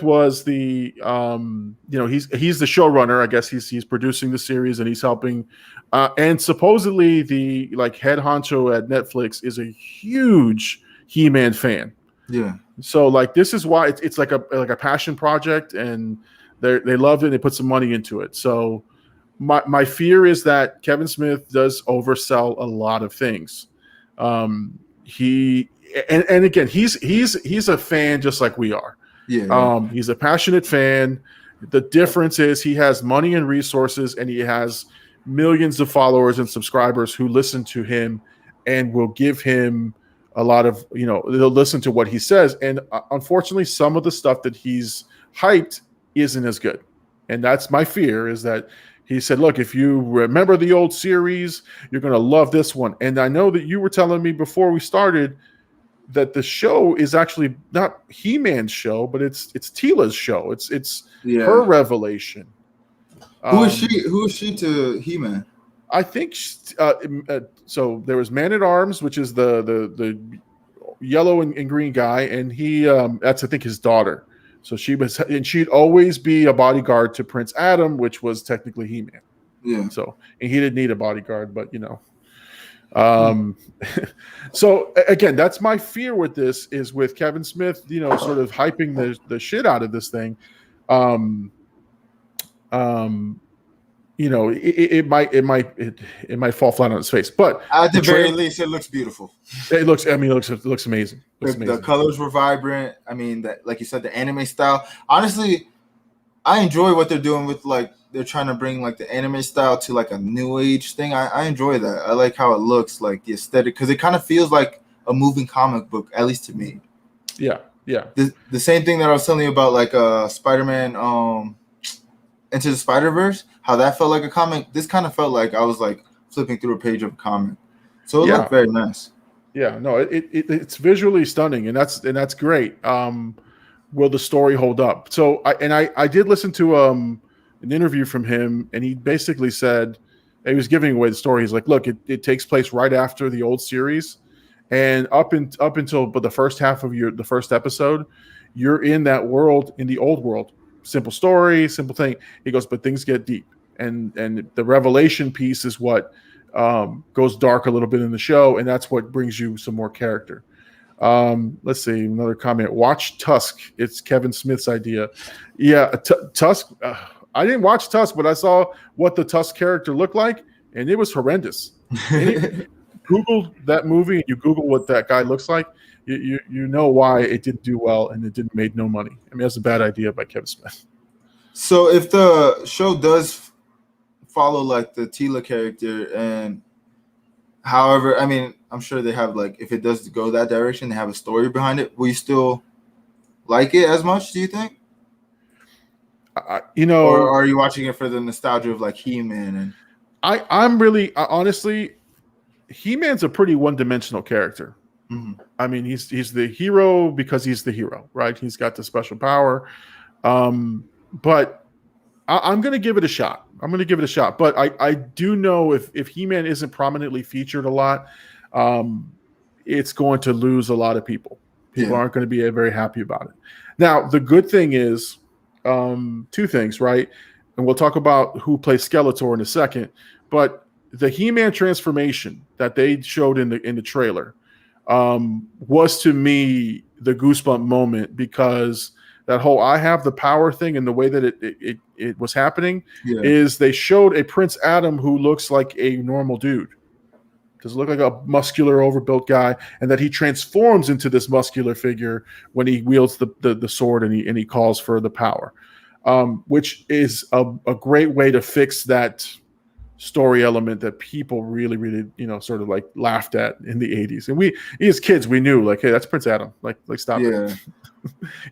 was the he's the showrunner. I guess he's producing the series, and he's helping. And supposedly the head honcho at Netflix is a huge He-Man fan. Yeah. So this is why it's like a passion project, and they loved it. And they put some money into it. So my fear is that Kevin Smith does oversell a lot of things. He's a fan just like we are. Yeah. He's a passionate fan. The difference is he has money and resources, and he has millions of followers and subscribers who listen to him and will give him a lot of, they'll listen to what he says. And unfortunately, some of the stuff that he's hyped isn't as good. And that's my fear, is that he said, look, if you remember the old series, you're going to love this one. And I know that you were telling me before we started that the show is actually not He-Man's show, but it's Tila's show. It's her revelation. Who is she to He-Man? I think so. There was Man at Arms, which is the yellow and green guy, and he that's I think his daughter. So she'd always be a bodyguard to Prince Adam, which was technically He-Man. Yeah. So and he didn't need a bodyguard, but so again, that's my fear with this is with Kevin Smith, sort of hyping the shit out of this thing. It might fall flat on its face, but at the very least, it looks beautiful. It looks amazing. The colors were vibrant. I mean, like you said, the anime style. Honestly, I enjoy what they're doing with like they're trying to bring like the anime style to like a new age thing. I enjoy that. I like how it looks, like the aesthetic, because it kind of feels like a moving comic book, at least to me. Yeah. The same thing that I was telling you about, like Spider-Man, Into the Spider-Verse, how that felt like a comic. This kind of felt like I was like flipping through a page of a comic. So it looked very nice. Yeah, no, it's visually stunning, and that's great. Will the story hold up? So I did listen to an interview from him, and he basically said he was giving away the story. He's like, look, it takes place right after the old series, and up until the first half of the first episode, you're in that world, in the old world. Simple story, simple thing. He goes, but things get deep, and the revelation piece is what goes dark a little bit in the show, and that's what brings you some more character. Let's see, another comment. Watch Tusk. It's Kevin Smith's idea. Yeah, Tusk. I didn't watch Tusk, but I saw what the Tusk character looked like, and it was horrendous. Google that movie, and you Google what that guy looks like. You know why it didn't do well and it didn't make no money. I mean, that's a bad idea by Kevin Smith. So if the show does follow like the Tila character, and however, I mean, I'm sure they have like, if it does go that direction, they have a story behind it. Will you still like it as much, do you think? Or are you watching it for the nostalgia of like He-Man? And I'm really honestly, He-Man's a pretty one-dimensional character. Mm-hmm. I mean, he's the hero because he's the hero, right? He's got the special power. But I'm going to give it a shot. But I do know if He-Man isn't prominently featured a lot, it's going to lose a lot of people. People aren't going to be very happy about it. Now, the good thing is two things, right? And we'll talk about who plays Skeletor in a second. But the He-Man transformation that they showed in the trailer was to me the goosebump moment, because that whole I have the power thing and the way that it was happening is they showed a Prince Adam who looks like a normal dude. Doesn't look like a muscular, overbuilt guy, and that he transforms into this muscular figure when he wields the sword and he calls for the power, which is a great way to fix that story element that people really, really, sort of like laughed at in the 80s. And we, as kids, we knew like, hey, that's Prince Adam. Like stop it.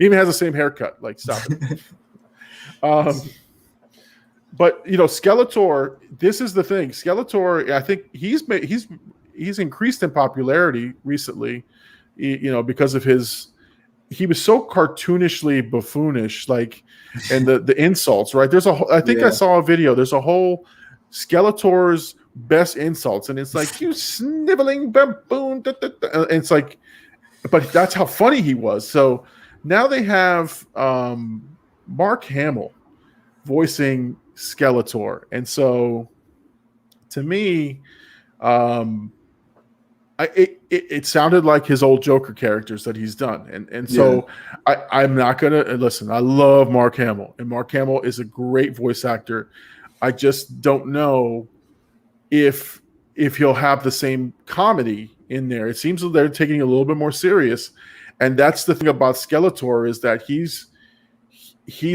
He even has the same haircut. Like, stop it. But Skeletor, this is the thing. Skeletor, I think he's increased in popularity recently, because of he was so cartoonishly buffoonish, like, and the insults, right? I saw a video. There's a whole Skeletor's best insults, and it's like, you sniveling baboon. And it's like, but that's how funny he was. So now they have Mark Hamill voicing Skeletor, and so to me, it sounded like his old Joker characters that he's done, and so I'm not gonna listen. I love Mark Hamill, and Mark Hamill is a great voice actor. I just don't know if he'll have the same comedy in there. It seems that they're taking it a little bit more serious, and that's the thing about Skeletor, is that he's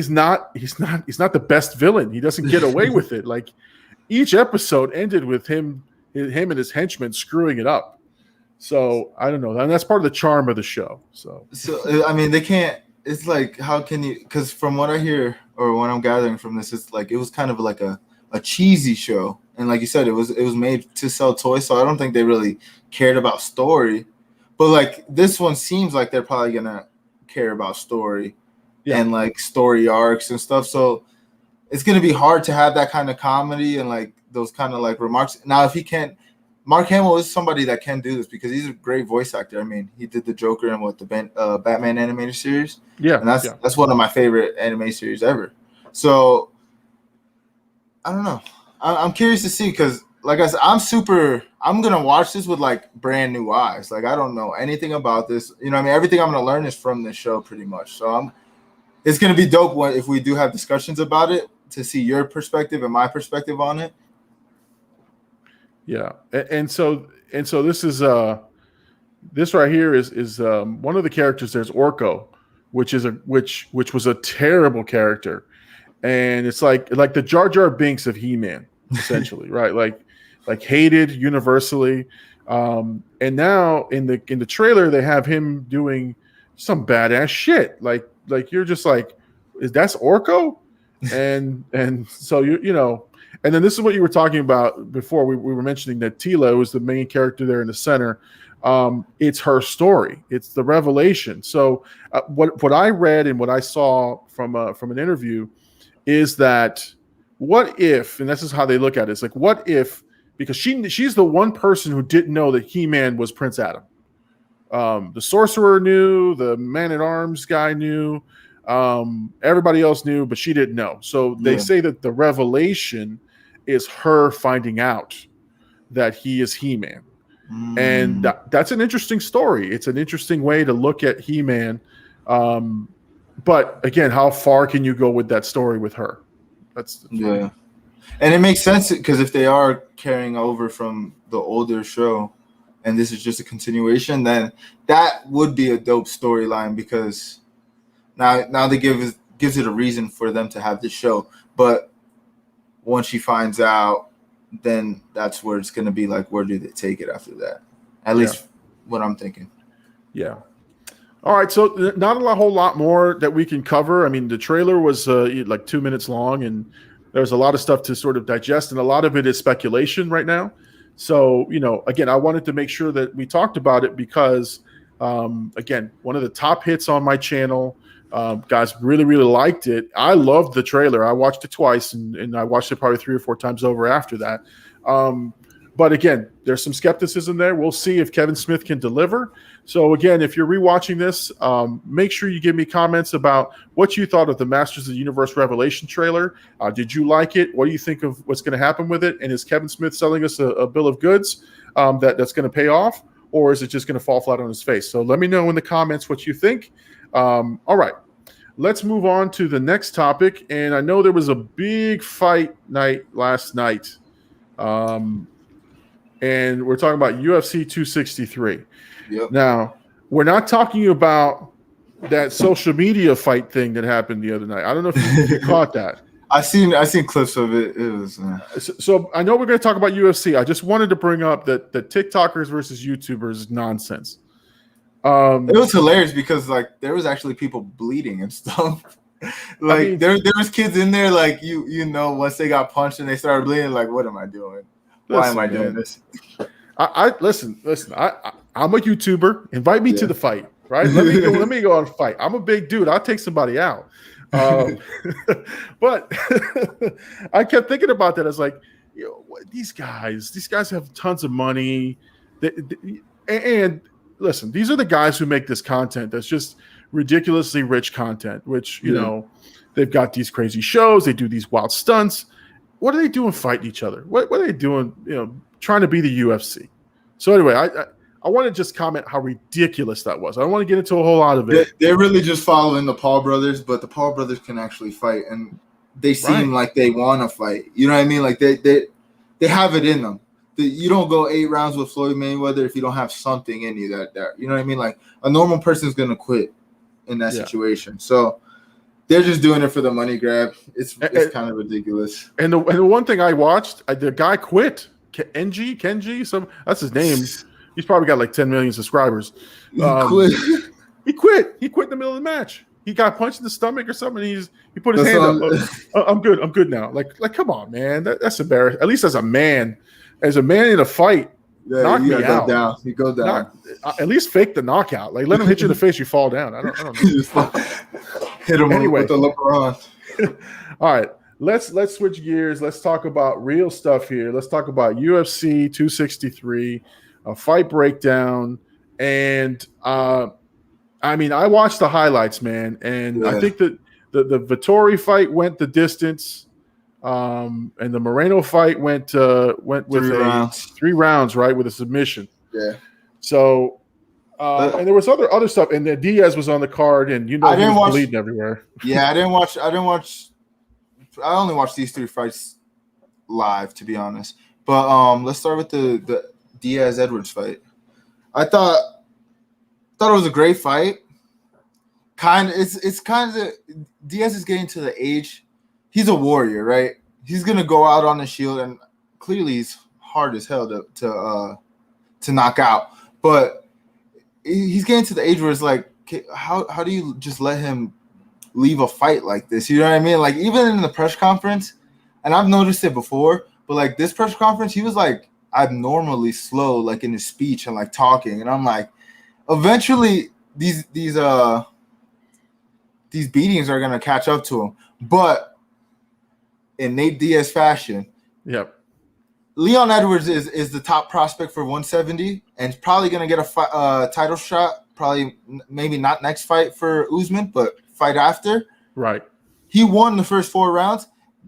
not the best villain. He doesn't get away with it. Like, each episode ended with him and his henchmen screwing it up. So I don't know, and that's part of the charm of the show. So I mean, they can't. It's like, how can you? Because from what I hear, or what I'm gathering from this, it's like it was kind of like a cheesy show, and like you said, it was made to sell toys. So I don't think they really cared about story. But like this one seems like they're probably gonna care about story. And like story arcs and stuff. So it's gonna be hard to have that kind of comedy and like those kind of like remarks. Now, if he can't, Mark Hamill is somebody that can do this because he's a great voice actor. I mean, he did the Joker in the Batman animated series. Yeah, and that's one of my favorite anime series ever. So I don't know. I'm curious to see because, like I said, I'm gonna watch this with like brand new eyes. Like I don't know anything about this. You know what I mean? Everything I'm gonna learn is from this show pretty much. So it's gonna be dope if we do have discussions about it to see your perspective and my perspective on it. Yeah, and so this is this right here is one of the characters. There's Orko, which was a terrible character, and it's like the Jar Jar Binks of He-Man, essentially, right? Like hated universally, and now in the trailer they have him doing some badass shit. Like you're just like, that's Orko, and so you know. And then this is what you were talking about before. We were mentioning that Tila was the main character there in the center. It's her story. It's the revelation. So what I read and what I saw from an interview is that what if, and this is how they look at it, it's like, what if, because she's the one person who didn't know that He-Man was Prince Adam. The sorcerer knew, the man-at-arms guy knew, everybody else knew, but she didn't know. So they say that the revelation is her finding out that he is He-Man. And that's an interesting story. It's an interesting way to look at He-Man. But again, how far can you go with that story with her? That's and it makes sense because if they are carrying over from the older show and this is just a continuation, then that would be a dope storyline because now they gives it a reason for them to have this show. But once she finds out, then that's where it's going to be like, where do they take it after that? At least what I'm thinking. Yeah. All right. So not a whole lot more that we can cover. I mean, the trailer was like 2 minutes long and there's a lot of stuff to sort of digest. And a lot of it is speculation right now. So, you know, again, I wanted to make sure that we talked about it because, again, one of the top hits on my channel, guys really, really liked it. I loved the trailer. I watched it twice and I watched it probably 3 or 4 times over after that. But again, there's some skepticism there. We'll see if Kevin Smith can deliver. So again, if you're rewatching this, make sure you give me comments about what you thought of the Masters of the Universe Revelation trailer. Did you like it? What do you think of what's going to happen with it? And is Kevin Smith selling us a bill of goods that's going to pay off? Or is it just going to fall flat on his face? So let me know in the comments what you think. All right, let's move on to the next topic. And I know there was a big fight night last night. And we're talking about UFC 263. Yep. Now, we're not talking about that social media fight thing that happened the other night. I don't know if you caught that. I seen clips of it. It was so I know we're going to talk about UFC. I just wanted to bring up that the TikTokers versus YouTubers is nonsense. It was hilarious because like there was actually people bleeding and stuff. Like I mean, there was kids in there like you know once they got punched and they started bleeding, like what am I doing? Why am I doing this? I listen. I'm a YouTuber. Invite me to the fight, right? Let me go on a fight. I'm a big dude. I'll take somebody out. But I kept thinking about that. I was like, you know, these guys have tons of money. And listen, these are the guys who make this content that's just ridiculously rich content, which, you know, they've got these crazy shows. They do these wild stunts. What are they doing fighting each other? What are they doing, you know, trying to be the UFC? So anyway, I want to just comment how ridiculous that was. I don't want to get into a whole lot of it. They're really just following the Paul brothers, but the Paul brothers can actually fight, and they seem like they want to fight. You know what I mean? Like they have it in them. You don't go 8 rounds with Floyd Mayweather if you don't have something in you that you know what I mean? Like a normal person's going to quit in that situation. So they're just doing it for the money grab. It's kind of ridiculous. And the one thing I watched, the guy quit. Kenji, that's his name. He's probably got like 10 million subscribers. He quit. He quit in the middle of the match. He got punched in the stomach or something. He put his hand up. I'm good now. Like come on, man. That's embarrassing. At least as a man in a fight, knock me out. You go down. At least fake the knockout. Like let him hit you in the face. You fall down. I don't know. Hit him with the LeBron. All right. let's switch gears. Let's talk about real stuff here. Let's talk about UFC 263, a fight breakdown, and I mean, I watched the highlights, man, and I think that the Vettori fight went the distance, and the Moreno fight went with 3 rounds, right, with a submission. Yeah. So, and there was other stuff, and then Diaz was on the card, and he was bleeding everywhere. Yeah, I didn't watch. I only watched these 3 fights live, to be honest. But let's start with the Diaz Edwards fight. I thought it was a great fight. It's kind of Diaz is getting to the age. He's a warrior, right? He's gonna go out on the shield, and clearly he's hard as hell to knock out. But he's getting to the age where it's like, how do you just let him leave a fight like this? You know what I mean? Like, even in the press conference, and I've noticed it before, but like this press conference, he was like abnormally slow, like in his speech and like talking. And I'm like, eventually these beatings are gonna catch up to him. But in Nate Diaz fashion, yep. Leon Edwards is the top prospect for 170 and probably going to get a title shot, probably maybe not next fight for Usman, but fight after. Right. He won the first 4 rounds.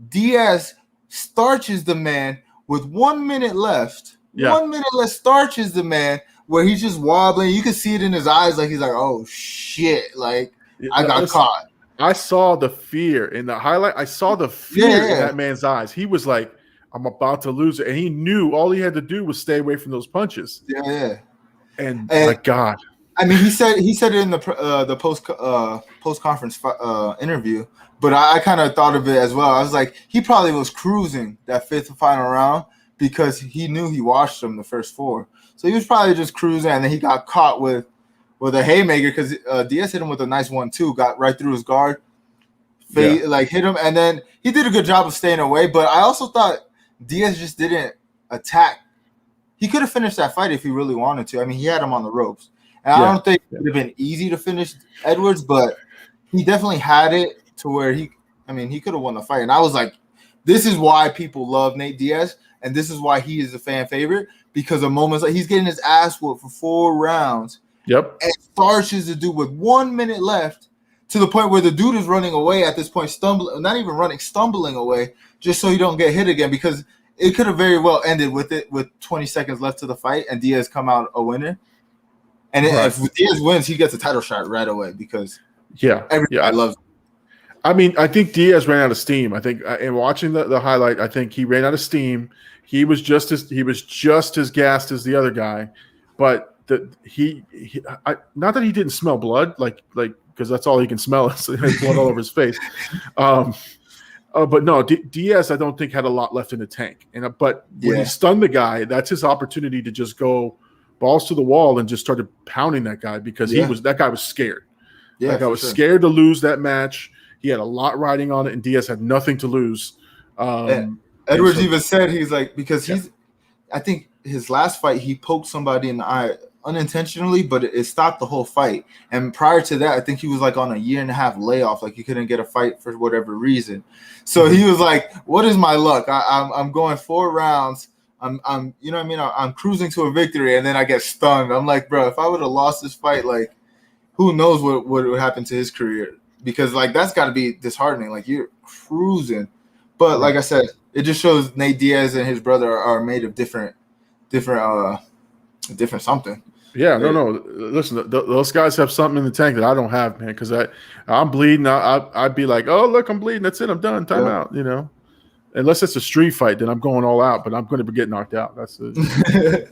Diaz starches the man with 1 minute left. Yeah. 1 minute left, starches the man where he's just wobbling. You can see it in his eyes, like he's like, oh, shit, like I got caught. I saw the fear in the highlight. I saw the fear in that man's eyes. He was like, I'm about to lose it. And he knew all he had to do was stay away from those punches. Yeah. And my God. I mean, he said it in the post conference interview, but I kind of thought of it as well. I was like, he probably was cruising that 5th and final round because he knew he watched him the first 4. So he was probably just cruising, and then he got caught with a haymaker because Diaz hit him with a nice 1-2, got right through his guard, like hit him, and then he did a good job of staying away. But I also thought Diaz just didn't attack. He could have finished that fight if he really wanted to. I mean, he had him on the ropes. And I don't think it would have been easy to finish Edwards, but he definitely had it to where he could have won the fight. And I was like, this is why people love Nate Diaz, and this is why he is a fan favorite, because of moments like he's getting his ass whooped for 4 rounds. Yep. And starches the dude with 1 minute left to the point where the dude is running away at this point, stumbling away, just so he don't get hit again, because it could have very well ended with 20 seconds left to the fight and Diaz come out a winner. And if Diaz wins, he gets a title shot right away because everybody loves him. I mean, I think Diaz ran out of steam. I think in watching the highlight, I think he ran out of steam. He was just as gassed as the other guy, but not that he didn't smell blood, like because that's all he can smell is blood all over his face. But no, Diaz, I don't think had a lot left in the tank. But when he stunned the guy, that's his opportunity to just go balls to the wall and just started pounding that guy because that guy was scared. Yeah, that guy was scared to lose that match. He had a lot riding on it, and Diaz had nothing to lose. Edwards even said he's like, because I think his last fight he poked somebody in the eye unintentionally, but it stopped the whole fight. And prior to that, I think he was like on a 1.5 year layoff, like he couldn't get a fight for whatever reason. So he was like, "What is my luck? I'm going 4 rounds. I'm you know what I mean? I'm cruising to a victory, and then I get stunned." I'm like, bro, if I would have lost this fight, like, who knows what would happen to his career? Because like that's got to be disheartening. Like you're cruising, but like I said, it just shows Nate Diaz and his brother are made of different something. Yeah, no. Listen, those guys have something in the tank that I don't have, man. Because I'm bleeding. I'd be like, oh look, I'm bleeding. That's it. I'm done. Time out. You know, unless it's a street fight, then I'm going all out. But I'm going to get knocked out. That's it.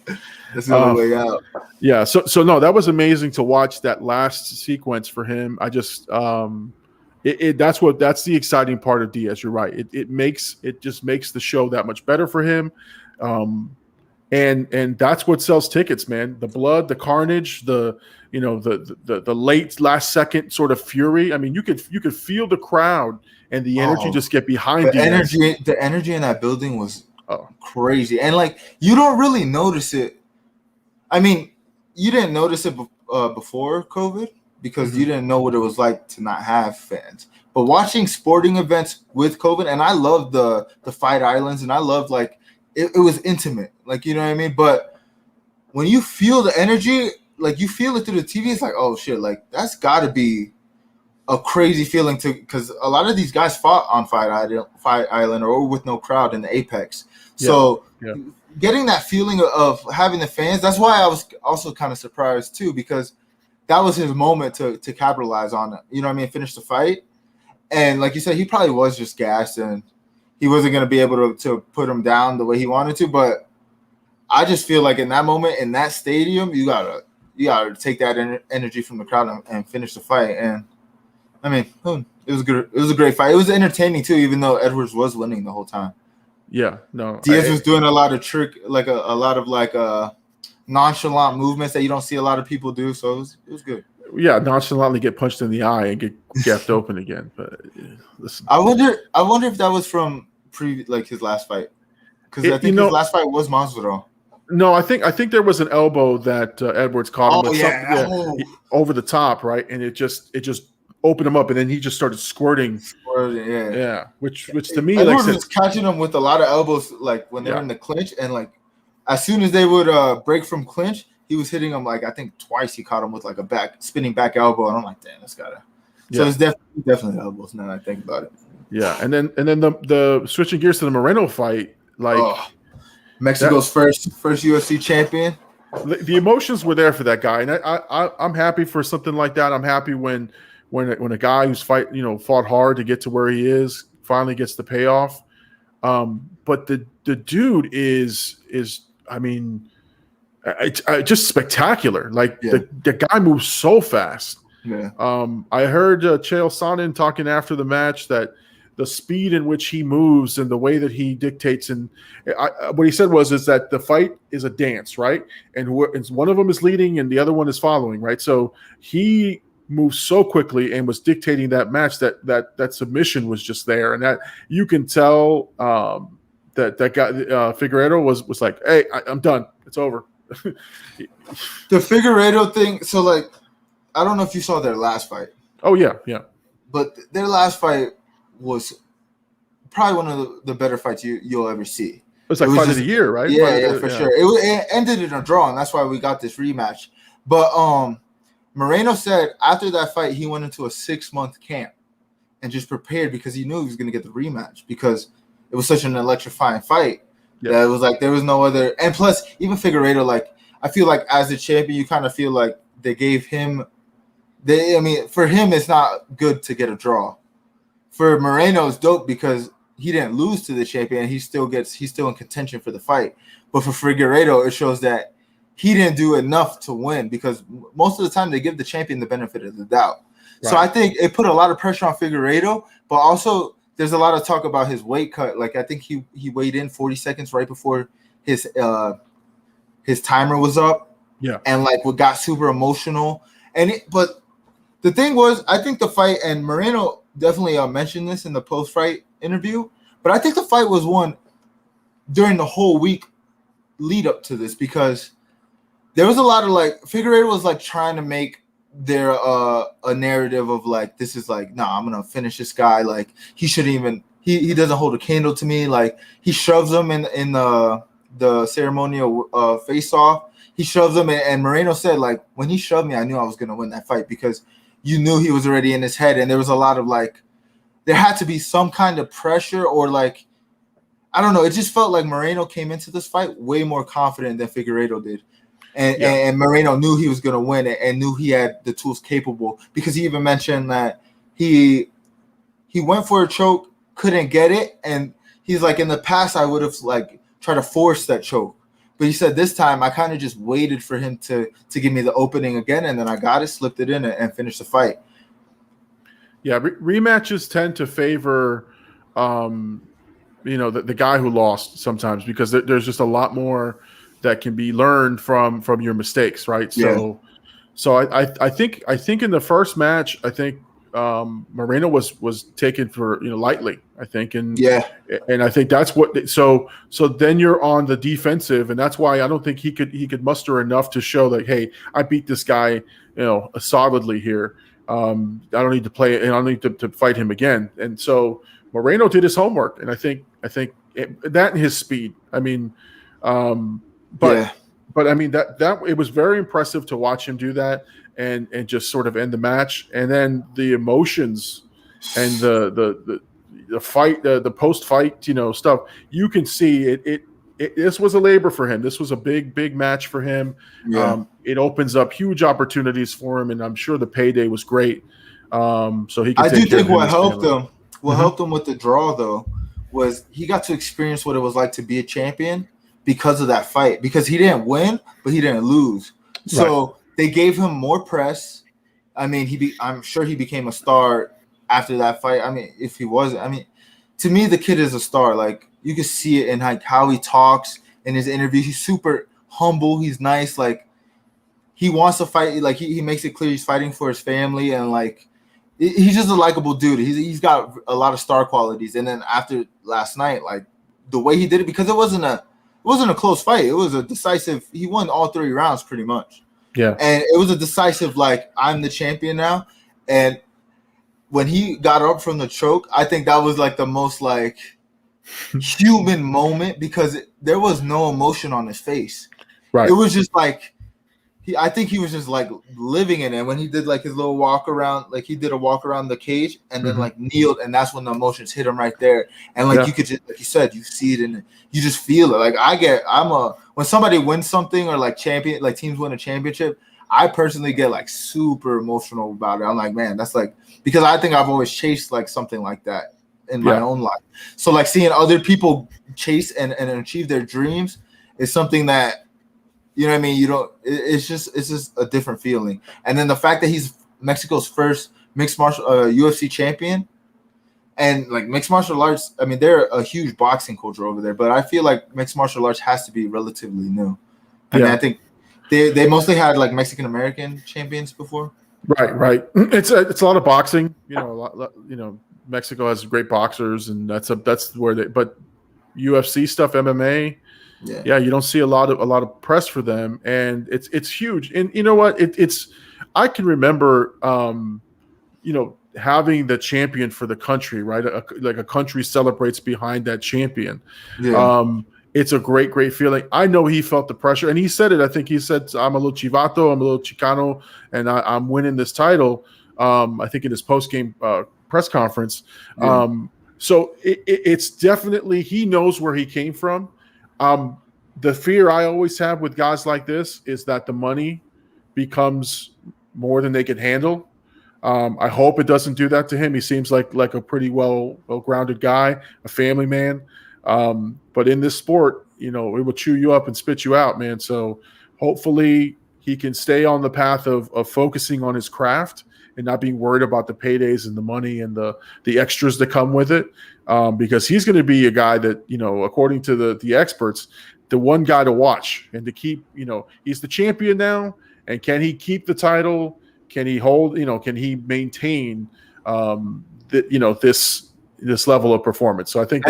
That's another way out. Yeah. So no, that was amazing to watch that last sequence for him. I just that's the exciting part of Diaz. You're right. It just makes the show that much better for him. And that's what sells tickets, man. The blood, the carnage, the late last second sort of fury. I mean, you could feel the crowd and the energy just get behind Diaz. The energy in that building was crazy. And like you don't really notice it. I mean, you didn't notice it before COVID because you didn't know what it was like to not have fans. But watching sporting events with COVID, and I love the fight islands, and I loved like it was intimate, like you know what I mean. But when you feel the energy, like you feel it through the TV, it's like, oh shit, like that's got to be a crazy feeling to, because a lot of these guys fought on Fight Island or with no crowd in the Apex. So getting that feeling of having the fans, that's why I was also kind of surprised too, because that was his moment to capitalize on it. You know what I mean? Finish the fight. And like you said, he probably was just gassed and he wasn't going to be able to put him down the way he wanted to. But I just feel like in that moment, in that stadium, you gotta take that energy from the crowd and finish the fight. And I mean, it was good. It was a great fight. It was entertaining too, even though Edwards was winning the whole time. Yeah, no. Diaz was doing a lot of a lot of nonchalant movements that you don't see a lot of people do. So it was good. Yeah, nonchalantly get punched in the eye and get gapped open again. But listen, I wonder if that was from his last fight, because I think his last fight was Masvidal. No, I think there was an elbow that Edwards caught him with over the top, right, and it just opened him up, and then he just started squirting. Yeah. Which to me, Edwards was catching him with a lot of elbows, like when they were in the clinch, and like as soon as they would break from clinch, he was hitting him like I think twice. He caught him with like a spinning back elbow, and I'm like, damn, that's gotta. So it's definitely elbows. Now that I think about it. Yeah, and then the switching gears to the Moreno fight, like Mexico's first UFC champion. The emotions were there for that guy, and I'm happy for something like that. I'm happy when a guy who's fought hard to get to where he is finally gets the payoff. But the dude is I mean, just spectacular. Like the guy moves so fast. Yeah. I heard Chael Sonnen talking after the match that the speed in which he moves and the way that he dictates, and what he said is that the fight is a dance, right? And one of them is leading and the other one is following, right? So he moves so quickly and was dictating that match that submission was just there, and that you can tell that guy Figueiredo was like, hey, I'm done, it's over. The Figueiredo thing. So like, I don't know if you saw their last fight. Oh yeah, but their last fight was probably one of the better fights you'll ever see. It was like fight of the year, right? Yeah, for sure. It ended in a draw, and that's why we got this rematch. But Moreno said after that fight, he went into a 6-month camp and just prepared because he knew he was going to get the rematch because it was such an electrifying fight that it was like there was no other. And plus, even Figueiredo, like I feel like as a champion, you kind of feel like they gave him. For him, it's not good to get a draw. For Moreno, it's dope because he didn't lose to the champion. He's still in contention for the fight. But for Figueiredo, it shows that he didn't do enough to win because most of the time they give the champion the benefit of the doubt. Right. So I think it put a lot of pressure on Figueiredo, but also there's a lot of talk about his weight cut. Like I think he weighed in 40 seconds right before his timer was up. Yeah. And like what got super emotional. But the thing was, I think the fight, and Moreno definitely mentioned this in the post-fight interview, but I think the fight was won during the whole week lead up to this because there was a lot of like Figueiredo was like trying to make there a narrative of like this is like I'm gonna finish this guy, like he shouldn't even he doesn't hold a candle to me, like he shoves him in the ceremonial face off. He shoves him, and Moreno said like when he shoved me, I knew I was gonna win that fight because you knew he was already in his head, and there was a lot of like there had to be some kind of pressure or like I don't know. It just felt like Moreno came into this fight way more confident than Figueiredo did. And Moreno knew he was going to win it and knew he had the tools capable because he even mentioned that he went for a choke, couldn't get it. And he's like, in the past, I would have like tried to force that choke. But he said this time I kind of just waited for him to give me the opening again. And then I got it, slipped it in and finished the fight. Yeah, rematches tend to favor, the guy who lost sometimes because there's just a lot more that can be learned from your mistakes, right? So I think in the first match, I think Moreno was taken for lightly, I think, and I think that's what. So then you're on the defensive, and that's why I don't think he could muster enough to show that hey, I beat this guy, solidly here. I don't need to play, and I don't need to fight him again. And so Moreno did his homework, and I think that and his speed. I mean, but I mean that it was very impressive to watch him do that and just sort of end the match, and then the emotions and the fight, the post fight, stuff. You can see it. This was a labor for him. This was a big match for him. Yeah. It opens up huge opportunities for him, and I'm sure the payday was great. So he. Can I do think what helped him. What helped him with the draw though was he got to experience what it was like to be a champion because of that fight. Because he didn't win, but he didn't lose. So they gave him more press. I mean, I'm sure he became a star after that fight. I mean, if he wasn't, I mean, to me, the kid is a star. Like you can see it in like how he talks in his interviews. He's super humble. He's nice. Like he wants to fight. Like he makes it clear he's fighting for his family, and like he's just a likable dude. He's got a lot of star qualities. And then after last night, like the way he did it, because it wasn't a close fight. It was a decisive. He won all 3 rounds pretty much. Yeah. And it was a decisive, like, I'm the champion now. And when he got up from the choke, I think that was like the most like human moment because there was no emotion on his face. Right. It was just like I think he was just like living in it. When he did like his little walk around, like he did a walk around the cage and then like kneeled, and that's when the emotions hit him right there. And like you could just, like you said, you see it and you just feel it. Like when somebody wins something or like teams win a championship, I personally get like super emotional about it. I'm like, man, that's like, because I think I've always chased like something like that in my own life. So like seeing other people chase and achieve their dreams is something that, you know what I mean? It's just a different feeling. And then the fact that he's Mexico's first mixed martial UFC champion, and like mixed martial arts, I mean, they're a huge boxing culture over there, but I feel like mixed martial arts has to be relatively new. I mean, I think they mostly had like Mexican American champions before. Right. It's a lot of boxing. Mexico has great boxers, and that's where they. But UFC stuff, MMA. Yeah, you don't see a lot of press for them, and it's huge. And you know what? I can remember, having the champion for the country, right? Like a country celebrates behind that champion. Yeah. It's a great feeling. I know he felt the pressure, and he said it. I think he said, "I'm a little chivato, I'm a little chicano, and I'm winning this title." I think in his post-game press conference. Yeah. So it's definitely, he knows where he came from. The fear I always have with guys like this is that the money becomes more than they can handle. I hope it doesn't do that to him. He seems like a pretty well-grounded guy, a family man. But in this sport, it will chew you up and spit you out, man. So hopefully he can stay on the path of focusing on his craft and not being worried about the paydays and the money and the extras that come with it. Because he's going to be a guy that, according to the experts, the one guy to watch and to keep, he's the champion now. And can he keep the title? Can he hold, can he maintain, this level of performance? So I think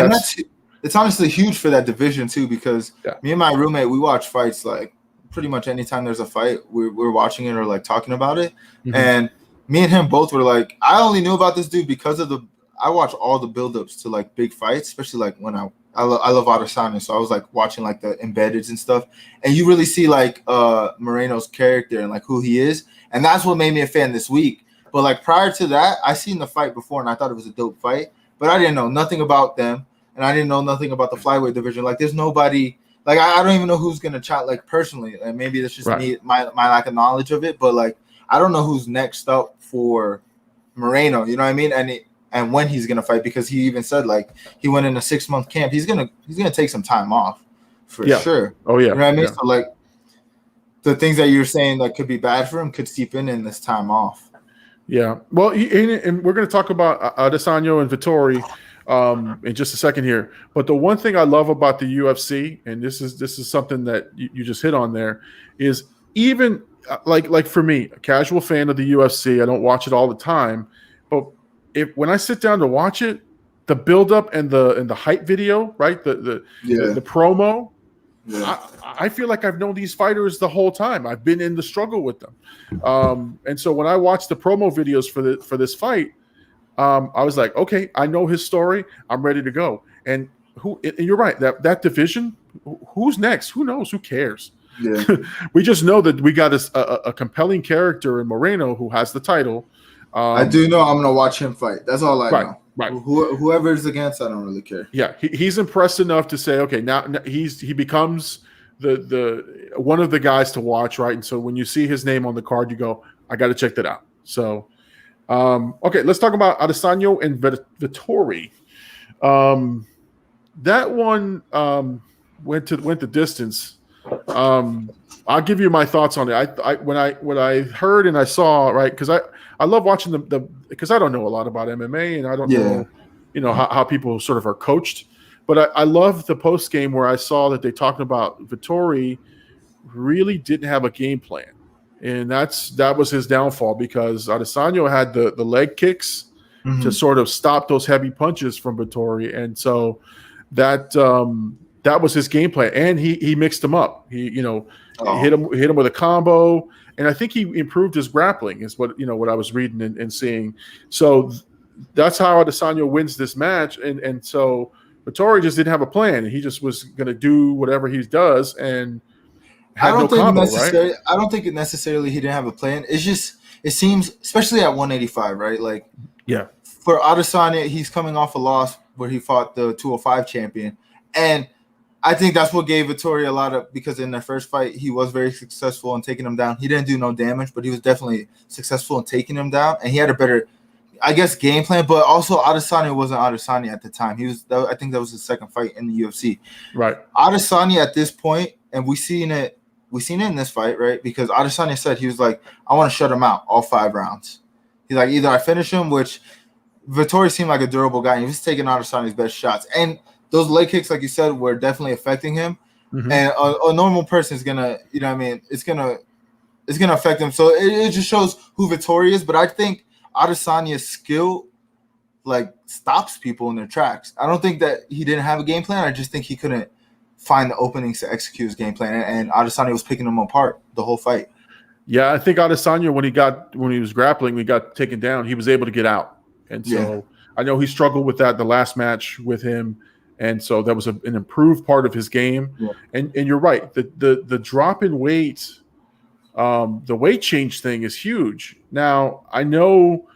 it's honestly huge for that division too, because me and my roommate, we watch fights like pretty much anytime there's a fight, we're watching it or like talking about it. Mm-hmm. And me and him both were like, I only knew about this dude because I watch all the buildups to like big fights, especially like when I love Adesanya, so I was like watching like the embeddeds and stuff, and you really see like Moreno's character and like who he is, and that's what made me a fan this week. But like prior to that, I seen the fight before and I thought it was a dope fight, but I didn't know nothing about them, and I didn't know nothing about the flyweight division. Like there's nobody, like I don't even know who's gonna chat like personally, and maybe that's just me, my lack of knowledge of it, but like I don't know who's next up for Moreno, you know what I mean? And when he's gonna fight, because he even said like he went in a 6-month camp. He's gonna take some time off for sure. Oh yeah, you know what I mean. So like the things that you're saying that could be bad for him could seep in this time off. Yeah. Well, and we're gonna talk about Adesanya and Vettori in just a second here. But the one thing I love about the UFC, and this is something that you just hit on there, is even like for me, a casual fan of the UFC, I don't watch it all the time, but when I sit down to watch it, the buildup and the hype video, right? The promo, I feel like I've known these fighters the whole time. I've been in the struggle with them, and so when I watched the promo videos for this fight, I was like, okay, I know his story. I'm ready to go. And you're right, that division, who's next? Who knows? Who cares? Yeah. We just know that we got a compelling character in Moreno who has the title. I do know I'm gonna watch him fight. That's all I know. Right. Whoever's against, I don't really care. Yeah, he's impressed enough to say, okay, now he becomes the one of the guys to watch, right? And so when you see his name on the card, you go, I got to check that out. So, okay, let's talk about Adesanya and Vettori. That one went the distance. I'll give you my thoughts on it. When I heard and I saw, right, because I love watching the because I don't know a lot about MMA and I don't know how people sort of are coached, but I love the post game where I saw that they talked about Vettori really didn't have a game plan, and that was his downfall because Adesanya had the leg kicks to sort of stop those heavy punches from Vettori, and so that was his game plan, and he mixed them up. He hit him with a combo, and I think he improved his grappling. Is what I was reading and seeing. So that's how Adesanya wins this match, and so Vettori just didn't have a plan. He just was going to do whatever he does, and had no combo, right? I don't think necessarily he didn't have a plan. It's just it seems, especially at 185, right? Like for Adesanya, he's coming off a loss where he fought the 205 champion, and I think that's what gave Vettori a lot of, because in their first fight, he was very successful in taking him down. He didn't do no damage, but he was definitely successful in taking him down. And he had a better, I guess, game plan. But also, Adesanya wasn't Adesanya at the time. I think that was his second fight in the UFC. Right. Adesanya at this point, and we seen it in this fight, right? Because Adesanya said he was like, I want to shut him out all 5 rounds. He's like, either I finish him, which Vettori seemed like a durable guy. And he was taking Adesanya's best shots. And those leg kicks, like you said, were definitely affecting him. And a normal person is gonna, it's gonna affect him. So it just shows who Vettori is. But I think Adesanya's skill stops people in their tracks. I don't think that he didn't have a game plan. I just think he couldn't find the openings to execute his game plan, and Adesanya was picking him apart the whole fight. Yeah, I think Adesanya when he was grappling, we got taken down, he was able to get out, and so I know he struggled with that the last match with him. And so that was an improved part of his game. Yeah. And you're right. The drop in weight, the weight change thing is huge. Now, I know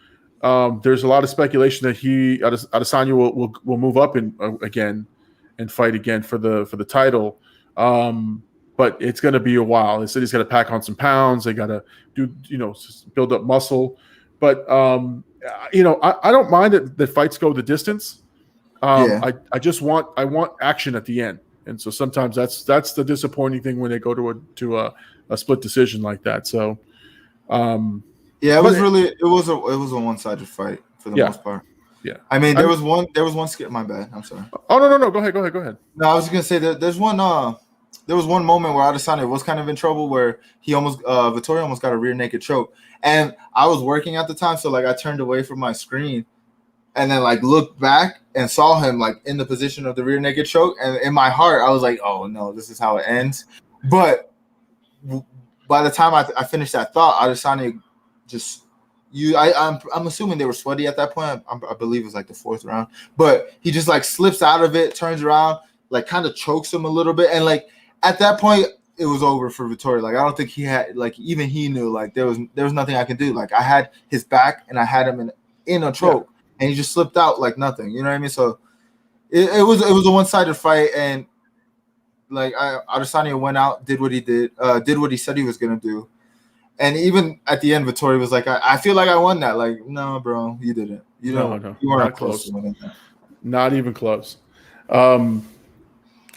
there's a lot of speculation that Adesanya will move up again and fight again for the title. But it's going to be a while. They said he's got to pack on some pounds. They got to build up muscle. But, I don't mind that fights go the distance. I want action at the end, and so sometimes that's the disappointing thing when they go to a split decision like that. So, it was a one-sided fight for the most part. Yeah, I mean there was one skip. My bad. I'm sorry. Oh no, go ahead. No, I was gonna say that there was one moment where Adesanya was kind of in trouble where Vettori almost got a rear naked choke, and I was working at the time, so I turned away from my screen. And then looked back and saw him in the position of the rear naked choke. And in my heart, I was like, oh no, this is how it ends. But by the time I finished that thought, Adesanya I'm assuming they were sweaty at that point. I believe it was the 4th round. But he just slips out of it, turns around, kind of chokes him a little bit. And at that point, it was over for Vettori. I don't think he had even he knew there was nothing I could do. I had his back and I had him in a choke. Yeah. And he just slipped out like nothing. You know what I mean? So it was a one-sided fight, and Adesanya went out, did what he did what he said he was gonna do, and even at the end, Vettori was like, "I feel like I won that." No, bro, you didn't. You weren't close to winning that. Not even close. But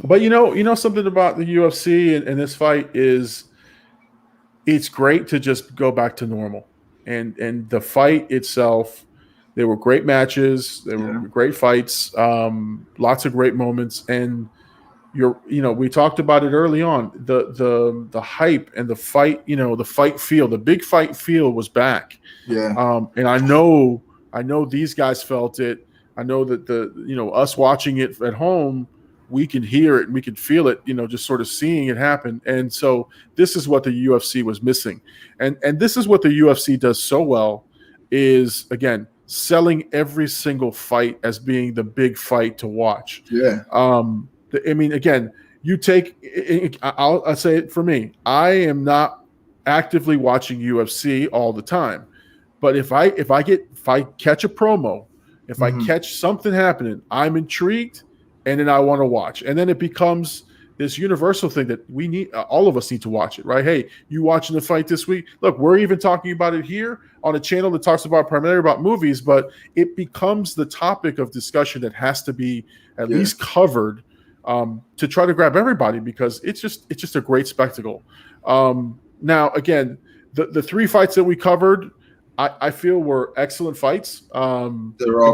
something about the UFC and this fight is, it's great to just go back to normal, and the fight itself. They were great matches. They were great fights. Lots of great moments. And we talked about it early on. The hype and the fight. The fight feel. The big fight feel was back. Yeah. And I know these guys felt it. I know that us watching it at home, we can hear it and we can feel it, just sort of seeing it happen. And so this is what the UFC was missing. And this is what the UFC does so well is, again, selling every single fight as being the big fight to watch. Yeah. I mean, again, I'll say it for me. I am not actively watching UFC all the time. But if I catch a promo, if I catch something happening, I'm intrigued, and then I want to watch. And then it becomes this universal thing that we need, all of us need to watch it, right? Hey, you watching the fight this week? Look, we're even talking about it here on a channel that talks primarily about movies, but it becomes the topic of discussion that has to be at least covered to try to grab everybody, because it's just a great spectacle. Now, again, the 3 fights that we covered, I feel were excellent fights. They were all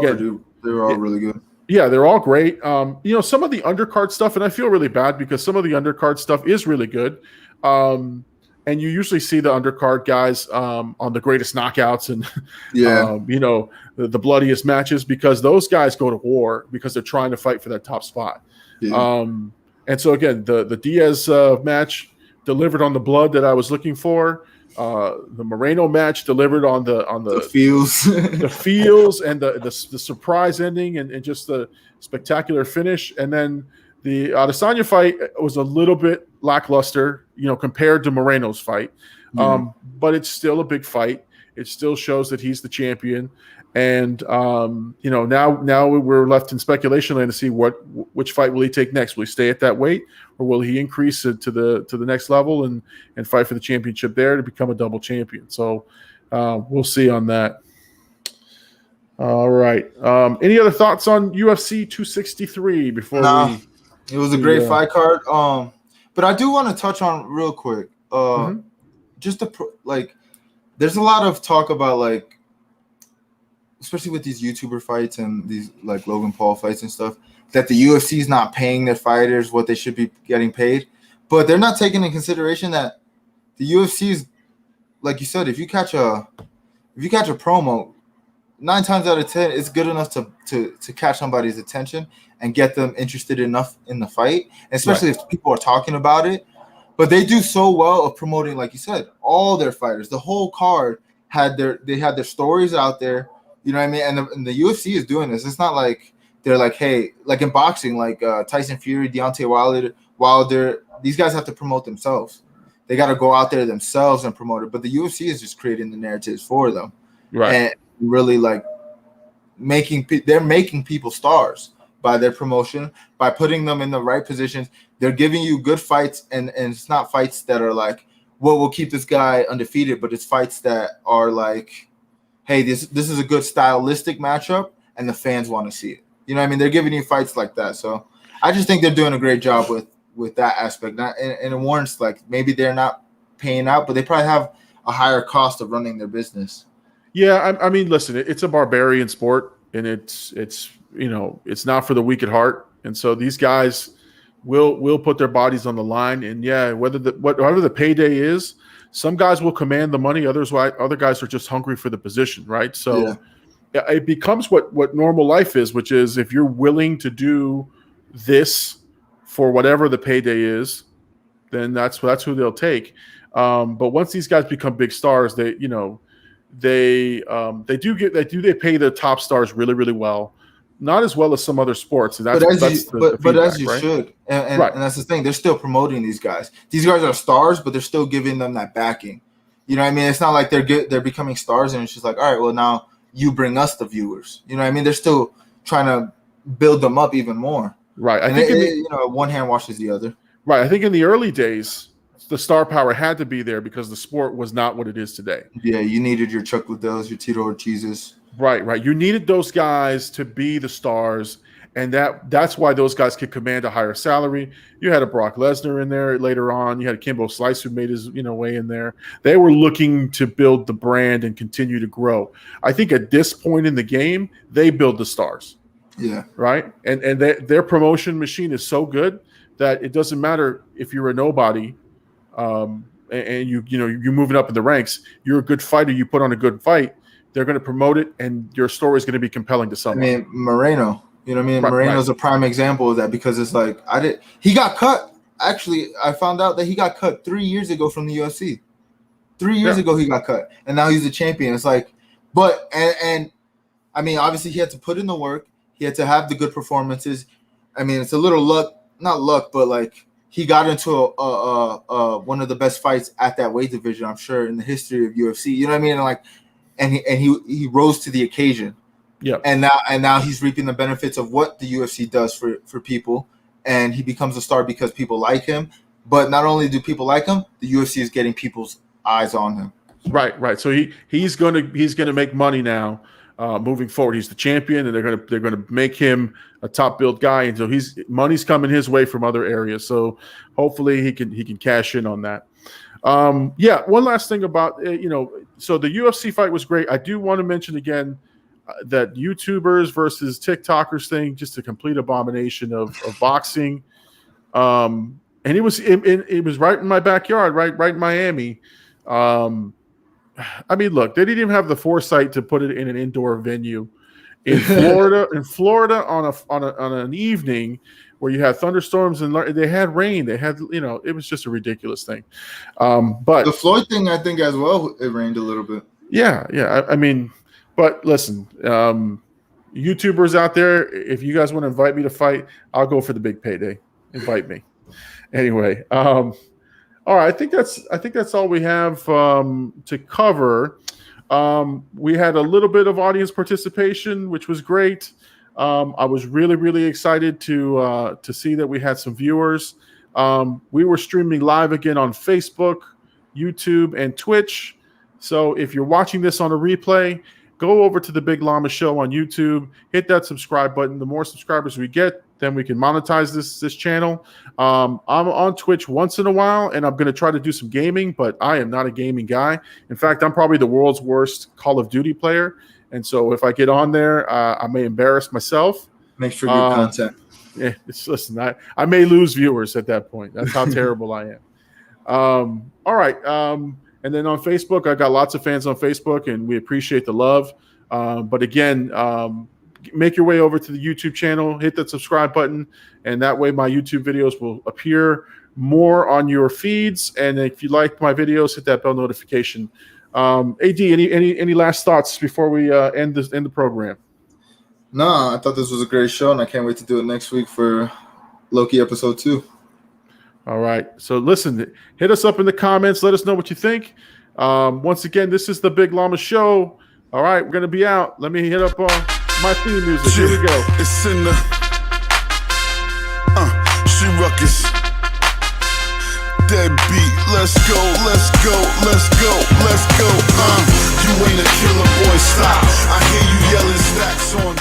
really good. Yeah, they're all great. Some of the undercard stuff, and I feel really bad because some of the undercard stuff is really good. And you usually see the undercard guys on the greatest knockouts and the bloodiest matches, because those guys go to war because they're trying to fight for that top spot. Yeah. And so again, the Diaz match delivered on the blood that I was looking for. The Moreno match delivered on the feels, the feels, and the surprise ending and just the spectacular finish. And then the Adesanya fight was a little bit lackluster, compared to Moreno's fight. But it's still a big fight. It still shows that he's the champion. And now we're left in speculation land to see which fight will he take next. Will he stay at that weight, or will he increase it to the next level and fight for the championship there to become a double champion? So we'll see on that. All right. Any other thoughts on UFC 263 before it was a great fight card. But I do want to touch on real quick. Just there's a lot of talk about especially with these YouTuber fights and these Logan Paul fights and stuff, that the UFC is not paying their fighters what they should be getting paid. But they're not taking into consideration that the UFC is, like you said, if you catch a promo, 9 times out of 10, it's good enough to catch somebody's attention and get them interested enough in the fight, especially if people are talking about it. But they do so well of promoting, like you said, all their fighters. The whole card had their stories out there. You know what I mean? And the UFC is doing this. It's not like they're like, hey, like in boxing, Tyson Fury, Deontay Wilder, these guys have to promote themselves. They got to go out there themselves and promote it. But the UFC is just creating the narratives for them. Right. And really making people stars by their promotion, by putting them in the right positions. They're giving you good fights, and it's not fights that are what will keep this guy undefeated, but it's fights that are hey, this is a good stylistic matchup, and the fans want to see it. You know what I mean? They're giving you fights like that. So I just think they're doing a great job with that aspect. And it warrants maybe they're not paying out, but they probably have a higher cost of running their business. Yeah, I mean, listen, it's a barbarian sport, and it's not for the weak at heart. And so these guys will put their bodies on the line. And whatever the payday is, some guys will command the money. Other guys are just hungry for the position, right? So it becomes what normal life is, which is if you're willing to do this for whatever the payday is, then that's who they'll take. But once these guys become big stars, they pay the top stars really, really well. Not as well as some other sports. And that's as you should. And that's the thing. They're still promoting these guys. These guys are stars, but they're still giving them that backing. You know what I mean? It's not like they're becoming stars and it's just all right, well, now you bring us the viewers. You know what I mean? They're still trying to build them up even more. Right. I think one hand washes the other. Right. I think in the early days, the star power had to be there because the sport was not what it is today. Yeah, you needed your Chuck Liddells, your Tito Ortizes. Right. You needed those guys to be the stars, and that's why those guys could command a higher salary. You had a Brock Lesnar in there later on. You had a Kimbo Slice who made his way in there. They were looking to build the brand and continue to grow. I think at this point in the game, they build the stars. Yeah. Right. And their promotion machine is so good that it doesn't matter if you're a nobody. And you're moving up in the ranks. You're a good fighter. You put on a good fight. They're going to promote it, and your story is going to be compelling to someone. I mean, Moreno, You know what I mean? Right, Moreno's a prime example of that because it's like he got cut. Actually, I found out that he got cut 3 years ago from the UFC. 3 years ago he got cut, and now he's a champion. It's like, but and I mean, obviously he had to put in the work. He had to have the good performances. I mean, it's a little luck, not luck, but like he got into one of the best fights at that weight division, I'm sure, in the history of UFC. You know what I mean? And like, and he rose to the occasion. Yeah. And now he's reaping the benefits of what the UFC does for people, and he becomes a star because people like him. But not only do people like him, the UFC is getting people's eyes on him. Right. So he's gonna make money now. Moving forward, he's the champion, and they're gonna make him a top billed guy, and so money's coming his way from other areas. So hopefully he can cash in on that. One last thing about so the UFC fight was great. I do want to mention again that YouTubers versus TikTokers thing, just a complete abomination of boxing. And it was right in my backyard, right in Miami. I mean, look, they didn't even have the foresight to put it in an indoor venue in Florida. In Florida, on an evening where you had thunderstorms and they had rain, they had it was just a ridiculous thing. But the Floyd thing, I think as well, it rained a little bit. Yeah. I mean, but listen, YouTubers out there, if you guys want to invite me to fight, I'll go for the big payday. Invite me. Anyway. All right, I think that's all we have to cover. We had a little bit of audience participation, which was great. I was really, really excited to see that we had some viewers. We were streaming live again on Facebook, YouTube, and Twitch. So if you're watching this on a replay, go over to the Big Llama Show on YouTube. Hit that subscribe button. The more subscribers we get, then we can monetize this channel. I'm on Twitch once in a while, and I'm going to try to do some gaming, but I am not a gaming guy. In fact, I'm probably the world's worst Call of Duty player, and so if I get on there, I may embarrass myself. Make sure good content. Yeah, listen, I may lose viewers at that point. That's how terrible I am. All right, and then on Facebook, I got lots of fans on Facebook, and we appreciate the love. But again, make your way over to the YouTube channel, hit that subscribe button, and that way my YouTube videos will appear more on your feeds. And if you like my videos, hit that bell notification. AD, any last thoughts before we end the program? No, I thought this was a great show, and I can't wait to do it next week for Loki episode 2. All right. So listen, hit us up in the comments. Let us know what you think. Once again, this is the Big Llama Show. All right, we're going to be out. Let me hit up my theme music. Here we go. It's in the she ruckus. Deadbeat. Let's go. You ain't a killer boy, stop. I hear you yelling stacks on